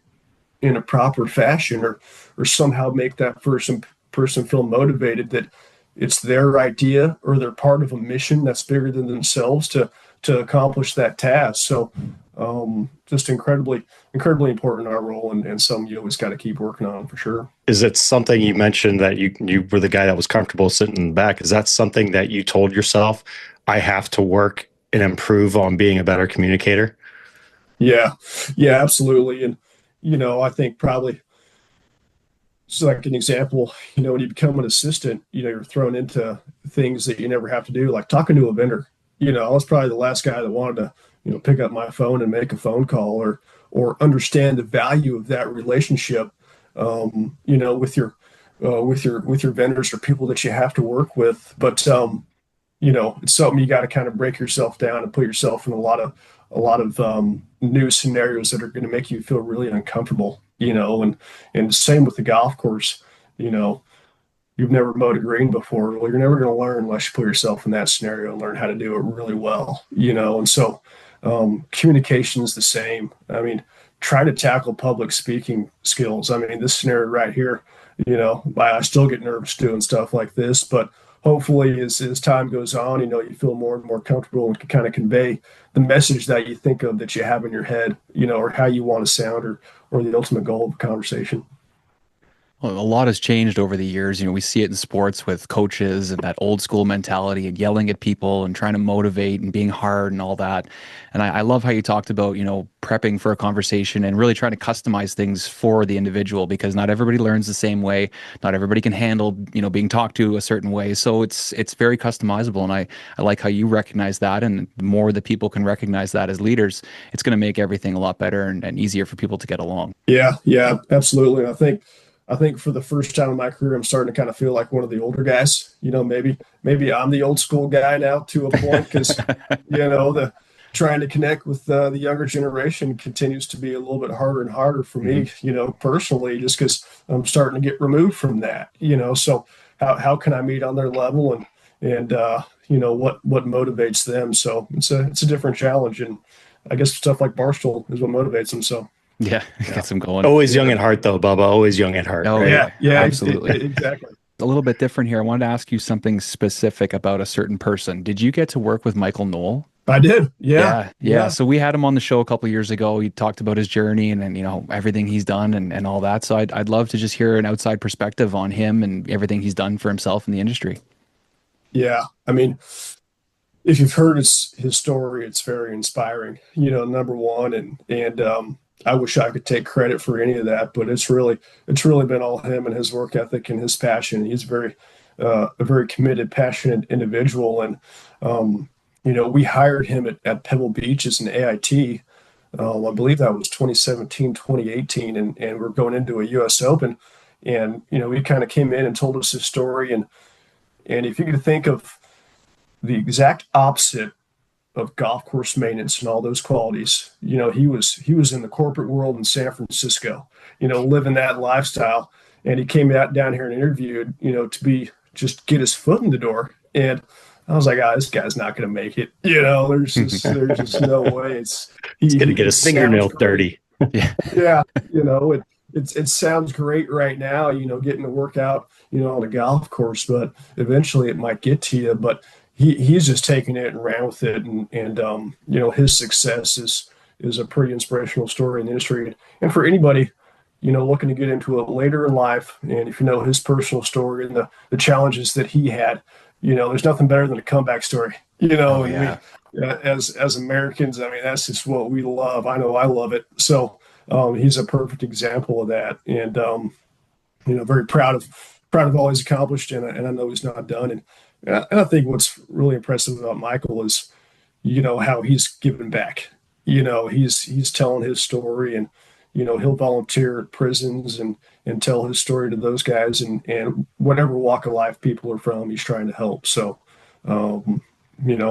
in a proper fashion, or somehow make that person feel motivated that it's their idea or they're part of a mission that's bigger than themselves to accomplish that task. So just incredibly important in our role, and something you always got to keep working on, for sure. Is it something you mentioned that you were the guy that was comfortable sitting in the back? Is that something that you told yourself, I have to work and improve on being a better communicator? Yeah, absolutely. And, I think probably it's like an example, when you become an assistant, you're thrown into things that you never have to do, like talking to a vendor. I was probably the last guy that wanted to, pick up my phone and make a phone call or understand the value of that relationship, with your vendors or people that you have to work with. But, it's something you got to kind of break yourself down and put yourself in a lot of new scenarios that are going to make you feel really uncomfortable, and same with the golf course. You've never mowed a green before. Well, you're never going to learn unless you put yourself in that scenario and learn how to do it really well, and so communication is the same. I mean, try to tackle public speaking skills. I mean, this scenario right here, I still get nervous doing stuff like this, but hopefully as time goes on, you feel more and more comfortable and can kind of convey the message that you think of, that you have in your head, or how you want to sound, or the ultimate goal of the conversation. Well, a lot has changed over the years. We see it in sports with coaches and that old school mentality and yelling at people and trying to motivate and being hard and all that. And I love how you talked about, prepping for a conversation and really trying to customize things for the individual, because not everybody learns the same way. Not everybody can handle, being talked to a certain way. So it's very customizable. And I like how you recognize that. And the more that people can recognize that as leaders, it's going to make everything a lot better and easier for people to get along. Yeah, absolutely. I think for the first time in my career, I'm starting to kind of feel like one of the older guys. Maybe I'm the old school guy now to a point, because the trying to connect with the younger generation continues to be a little bit harder and harder for me. Personally, just because I'm starting to get removed from that. So how can I meet on their level and what motivates them? So it's a different challenge, and I guess stuff like Barstool is what motivates them. So. Yeah, gets them going. Always young at heart, though, Bubba. Always young at heart. Oh, right? Yeah, absolutely. Exactly. A little bit different here. I wanted to ask you something specific about a certain person. Did you get to work with Michael Knoll? I did. Yeah. So we had him on the show a couple of years ago. He talked about his journey and everything he's done and all that. So I'd love to just hear an outside perspective on him and everything he's done for himself in the industry. Yeah. I mean, if you've heard his story, it's very inspiring, number one. And I wish I could take credit for any of that, but it's really been all him and his work ethic and his passion. He's very, a very committed, passionate individual. And, we hired him at Pebble Beach as an AIT. I believe that was 2017, 2018, and we're going into a U.S. Open. And, he kind of came in and told us his story. And if you could think of the exact opposite of golf course maintenance and all those qualities, he was in the corporate world in San Francisco, living that lifestyle. And he came out down here and interviewed, just get his foot in the door. And I was like, this guy's not going to make it. There's just no way. He's going to get his fingernail dirty. Yeah. It sounds great right now, getting to work out, on a golf course, but eventually it might get to you. But he's just taking it and ran with it. And his success is a pretty inspirational story in the industry. And for anybody, looking to get into it later in life, and if you know his personal story and the challenges that he had, there's nothing better than a comeback story. As Americans, I mean, that's just what we love. I know I love it. So he's a perfect example of that, and very proud of all he's accomplished, and I know he's not done. And I think what's really impressive about Michael is, how he's given back. He's telling his story, and he'll volunteer at prisons and tell his story to those guys, and whatever walk of life people are from, he's trying to help. So,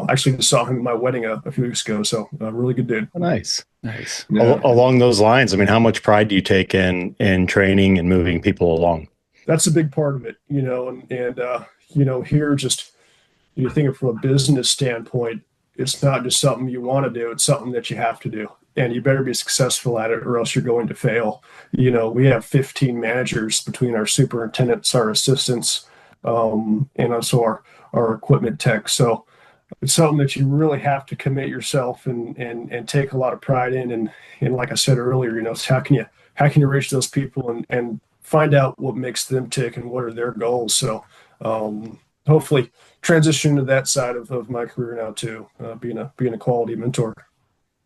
actually just saw him at my wedding a few weeks ago. So really good dude. Nice. Yeah. Along those lines, I mean, how much pride do you take in training and moving people along? That's a big part of it, here, just you think of from a business standpoint, it's not just something you want to do, it's something that you have to do. And you better be successful at it or else you're going to fail. We have 15 managers between our superintendents, our assistants, and also our equipment tech. So it's something that you really have to commit yourself and take a lot of pride in. And like I said earlier, it's how can you reach those people and find out what makes them tick and what are their goals. So hopefully transition to that side of my career now too, being a quality mentor.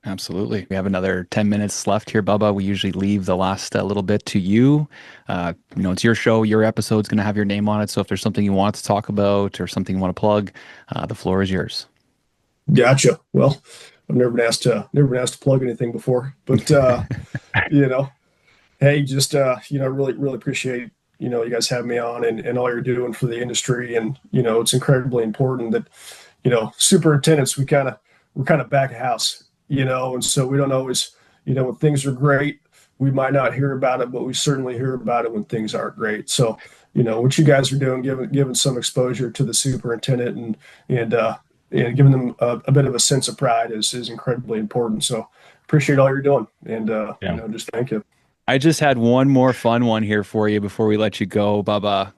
Absolutely. We have another 10 minutes left here, Bubba. We usually leave the last little bit to you. It's your show, your episode's going to have your name on it. So if there's something you want to talk about or something you want to plug, the floor is yours. Gotcha. Well, I've never been asked to plug anything before, but hey, just really appreciate you guys having me on and all you're doing for the industry. And it's incredibly important that superintendents, we're kind of back of house. And so we don't always, when things are great, we might not hear about it, but we certainly hear about it when things aren't great. So, what you guys are doing, giving some exposure to the superintendent and giving them a bit of a sense of pride is incredibly important. So appreciate all you're doing. And, just thank you. I just had one more fun one here for you before we let you go, Bubba.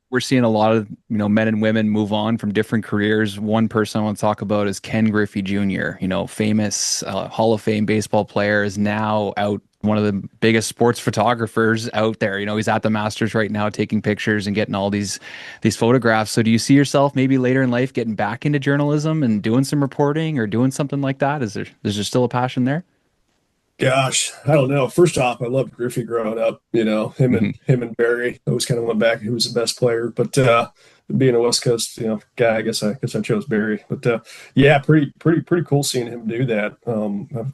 We're seeing a lot of men and women move on from different careers. One person I want to talk about is Ken Griffey Jr. Famous Hall of Fame baseball player, is now out, one of the biggest sports photographers out there. He's at the Masters right now taking pictures and getting all these photographs. So do you see yourself maybe later in life getting back into journalism and doing some reporting or doing something like that? Is there still a passion there? Gosh, I don't know. First off, I loved Griffey growing up. Him and Barry. I always kind of went back who was the best player. But being a West Coast guy, I guess I chose Barry. But pretty cool seeing him do that.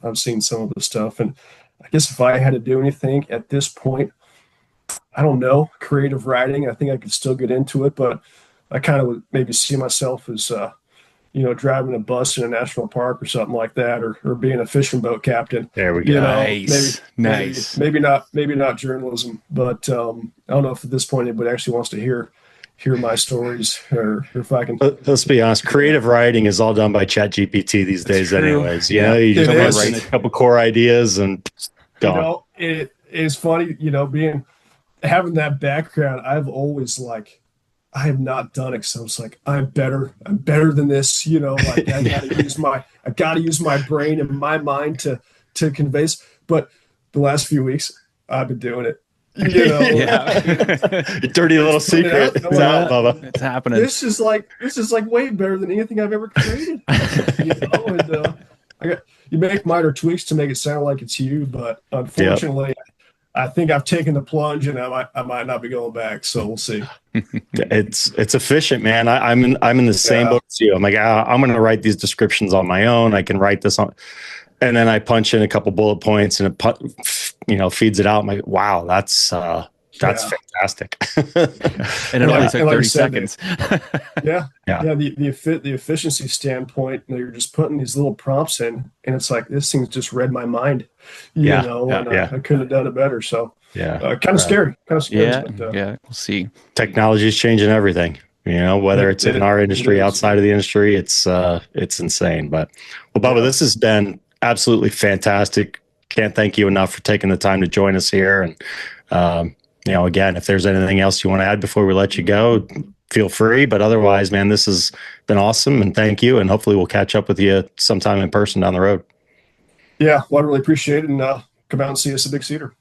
I've seen some of the stuff, and I guess if I had to do anything at this point, I don't know. Creative writing, I think I could still get into it, but I kind of would maybe see myself as driving a bus in a national park or something like that, or being a fishing boat captain. There we go. Nice. Maybe not journalism, but I don't know if at this point anybody actually wants to hear my stories, or if I can. Let's be honest. Creative writing is all done by ChatGPT these days, anyways. You just write a couple core ideas and gone. It is funny, having that background. I've always I have not done it. So I was like, I'm better than this. I gotta use my brain and my mind to convey. But the last few weeks, I've been doing it. Your dirty little secret. It's out, Bubba. It's happening. This is way better than anything I've ever created. You make minor tweaks to make it sound like it's you, but unfortunately, I think I've taken the plunge, and I might not be going back. So we'll see. It's efficient, man. I'm in the same Yeah. boat as you. I'm like, I'm going to write these descriptions on my own. I can write this on, and then I punch in a couple bullet points, and it feeds it out. I'm like, wow, that's Yeah. fantastic. And it Yeah, only took and like 30 you said, seconds. Yeah. Yeah. Yeah. The efficiency standpoint, you're just putting these little prompts in, and it's like this thing's just read my mind, Yeah, and yeah. I couldn't have done it better. So Yeah. kind of scary, Yeah, but yeah, we'll see. Technology is changing everything. Whether it's in our industry, it is. outside of the industry, it's insane. But well, Bubba, Yeah. this has been absolutely fantastic. Can't thank you enough for taking the time to join us here. And again, if there's anything else you want to add before we let you go, feel free. But otherwise, man, this has been awesome, and thank you. And hopefully, we'll catch up with you sometime in person down the road. Yeah, well, I really appreciate it, and come out and see us at Big Cedar.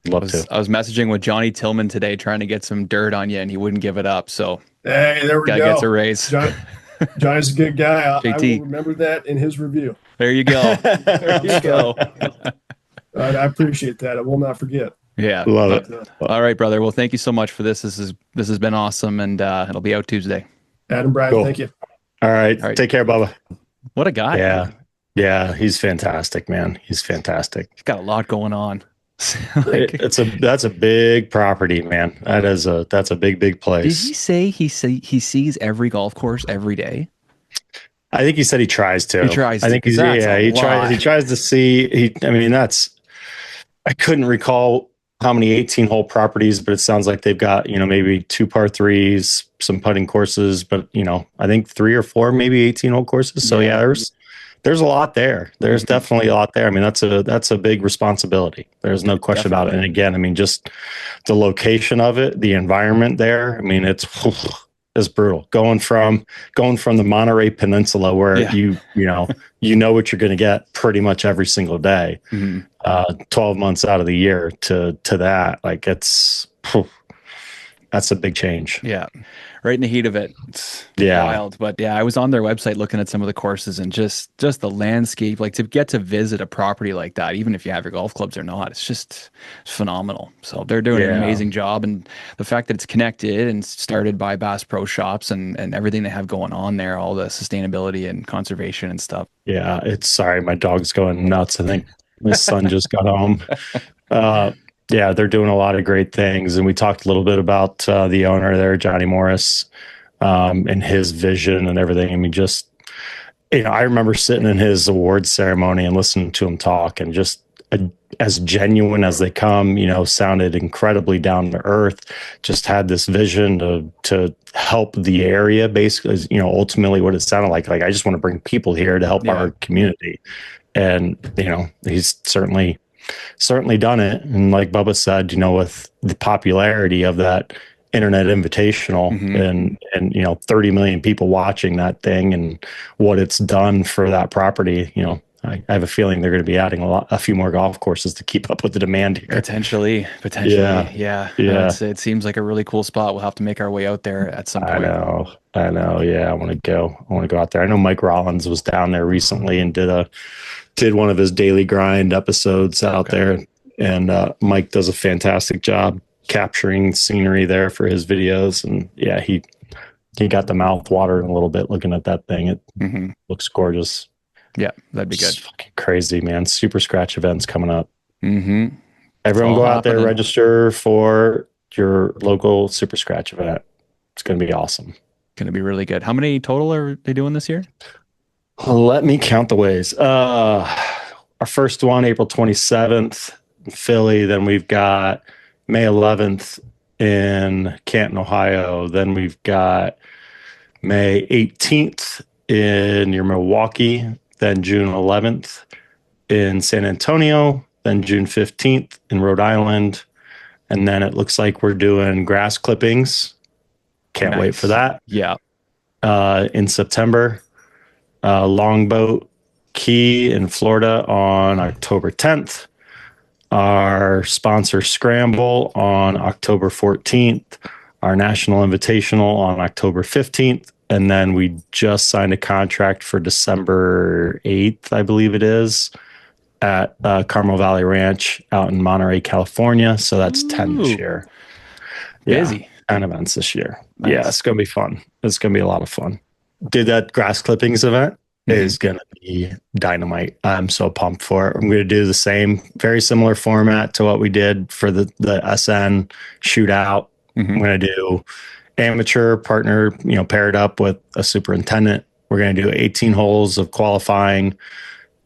Love to. I was messaging with Johnny Tillman today trying to get some dirt on you, and he wouldn't give it up. So Hey, there we guy go. gets a raise. Johnny's a good guy. I JT. will remember that in his review. There you go. There you go. I appreciate that. I will not forget. Yeah. Love it. All right, brother. Well, thank you so much for this. This has been awesome, and it'll be out Tuesday. Adam, Brian, Cool. thank you. All right. All right. Take care, Bubba. What a guy. Yeah. Yeah. He's fantastic, man. He's fantastic. He's got a lot going on. That's a big property, man. That's a big place. Did he say he sees every golf course every day? I think he said he tries to. He tries I to, think 'cause he's that's a he lot. tries to see. I couldn't recall how many 18-hole properties, but it sounds like they've got, maybe 2 par 3s, some putting courses, but I think 3 or 4 maybe 18-hole courses. So yeah, there's a lot there. There's definitely a lot there. I mean, that's a big responsibility. There's no question about it. And again, I mean, just the location of it, the environment there. I mean, it's brutal. Going from the Monterey Peninsula, where you know what you're going to get pretty much every single day, 12 months out of the year, to that, like that's a big change. Yeah. Right in the heat of it. It's Yeah. wild. But yeah, I was on their website looking at some of the courses, and just the landscape, like to get to visit a property like that, even if you have your golf clubs or not, it's phenomenal. So they're doing an amazing job. And the fact that it's connected and started by Bass Pro Shops and everything they have going on there, all the sustainability and conservation and stuff. Yeah. Sorry, my dog's going nuts. I think my son just got home. Yeah, they're doing a lot of great things. And we talked a little bit about the owner there, Johnny Morris, and his vision and everything. I mean, I remember sitting in his awards ceremony and listening to him talk, and just as genuine as they come, sounded incredibly down to earth, just had this vision to help the area, basically, ultimately what it sounded like I just want to bring people here to help our community. And, he's certainly done it. And like Bubba said, with the popularity of that internet invitational and 30 million people watching that thing and what it's done for that property, I have a feeling they're going to be adding a few more golf courses to keep up with the demand here. Potentially. Yeah. It seems like a really cool spot. We'll have to make our way out there at some point. I know. Yeah. I want to go out there. I know Mike Rollins was down there recently and did one of his daily grind episodes out there. And Mike does a fantastic job capturing scenery there for his videos. And yeah, he got the mouth watering a little bit looking at that thing. It looks gorgeous. Yeah, that'd be good. It's fucking crazy, man. Super Scratch events coming up. Mm-hmm. Everyone go out there, register for your local Super Scratch event. It's going to be awesome. Going to be really good. How many total are they doing this year? Let me count the ways. Our first one, April 27th in Philly. Then we've got May 11th in Canton, Ohio. Then we've got May 18th near Milwaukee. Then June 11th in San Antonio. Then June 15th in Rhode Island. And then it looks like we're doing grass clippings. Can't wait for that. Yeah. In September. Longboat Key in Florida on October 10th. Our sponsor Scramble on October 14th. Our National Invitational on October 15th. And then we just signed a contract for December 8th, I believe it is, at Carmel Valley Ranch out in Monterey, California. So that's 10 this Ooh. year. Busy. 10 events this year. Nice. Yeah, it's going to be fun. It's going to be a lot of fun. Dude, that grass clippings event is going to be dynamite. I'm so pumped for it. I'm going to do the same, very similar format to what we did for the SN shootout. I'm going to do amateur partner, paired up with a superintendent. We're going to do 18 holes of qualifying,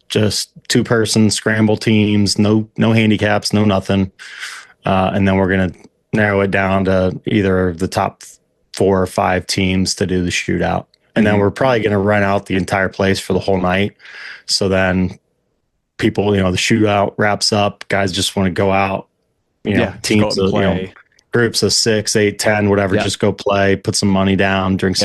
just 2-person scramble teams, no handicaps, no nothing. And then we're going to narrow it down to either the top 4 or 5 teams to do the shootout. And then we're probably going to rent out the entire place for the whole night. So then people, the shootout wraps up. Guys just want to go out, teams of, groups of 6, 8, 10, whatever, just go play, put some money down, drink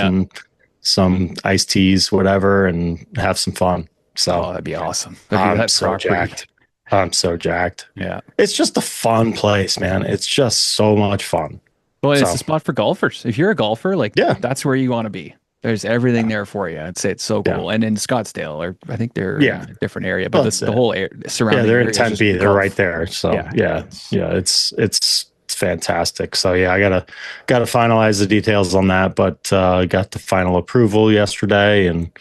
some iced teas, whatever, and have some fun. So that'd be awesome. I'm so jacked. I'm so jacked. Yeah. It's just a fun place, man. It's just so much fun. Well, it's a spot for golfers. If you're a golfer, that's where you want to be. There's everything there for you. I'd say it's so cool. And in Scottsdale, or I think they're in a different area, but the whole surrounding they're area in Tempe. They're right there. So it's fantastic. So I gotta finalize the details on that, but got the final approval yesterday and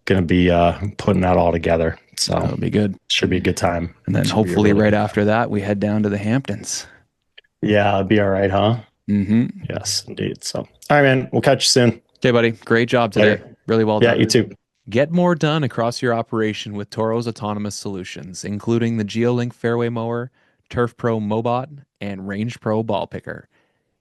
gonna be putting that all together. So that'll be good. Should be a good time. And then hopefully right after that, we head down to the Hamptons. Yeah, it'll be all right, huh? Mm-hmm. Yes, indeed. So, all right, man. We'll catch you soon. Okay, buddy. Great job today. Later. Really well done. Yeah, you too. Get more done across your operation with Toro's autonomous solutions, including the GeoLink Fairway Mower, Turf Pro Mobot, and Range Pro Ball Picker.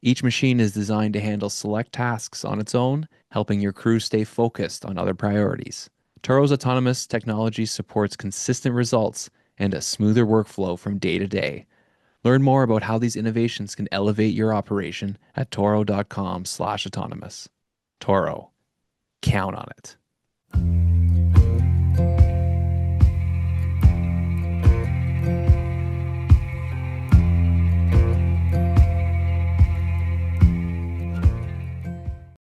Each machine is designed to handle select tasks on its own, helping your crew stay focused on other priorities. Toro's autonomous technology supports consistent results and a smoother workflow from day to day. Learn more about how these innovations can elevate your operation at toro.com/autonomous. Toro. Count on it.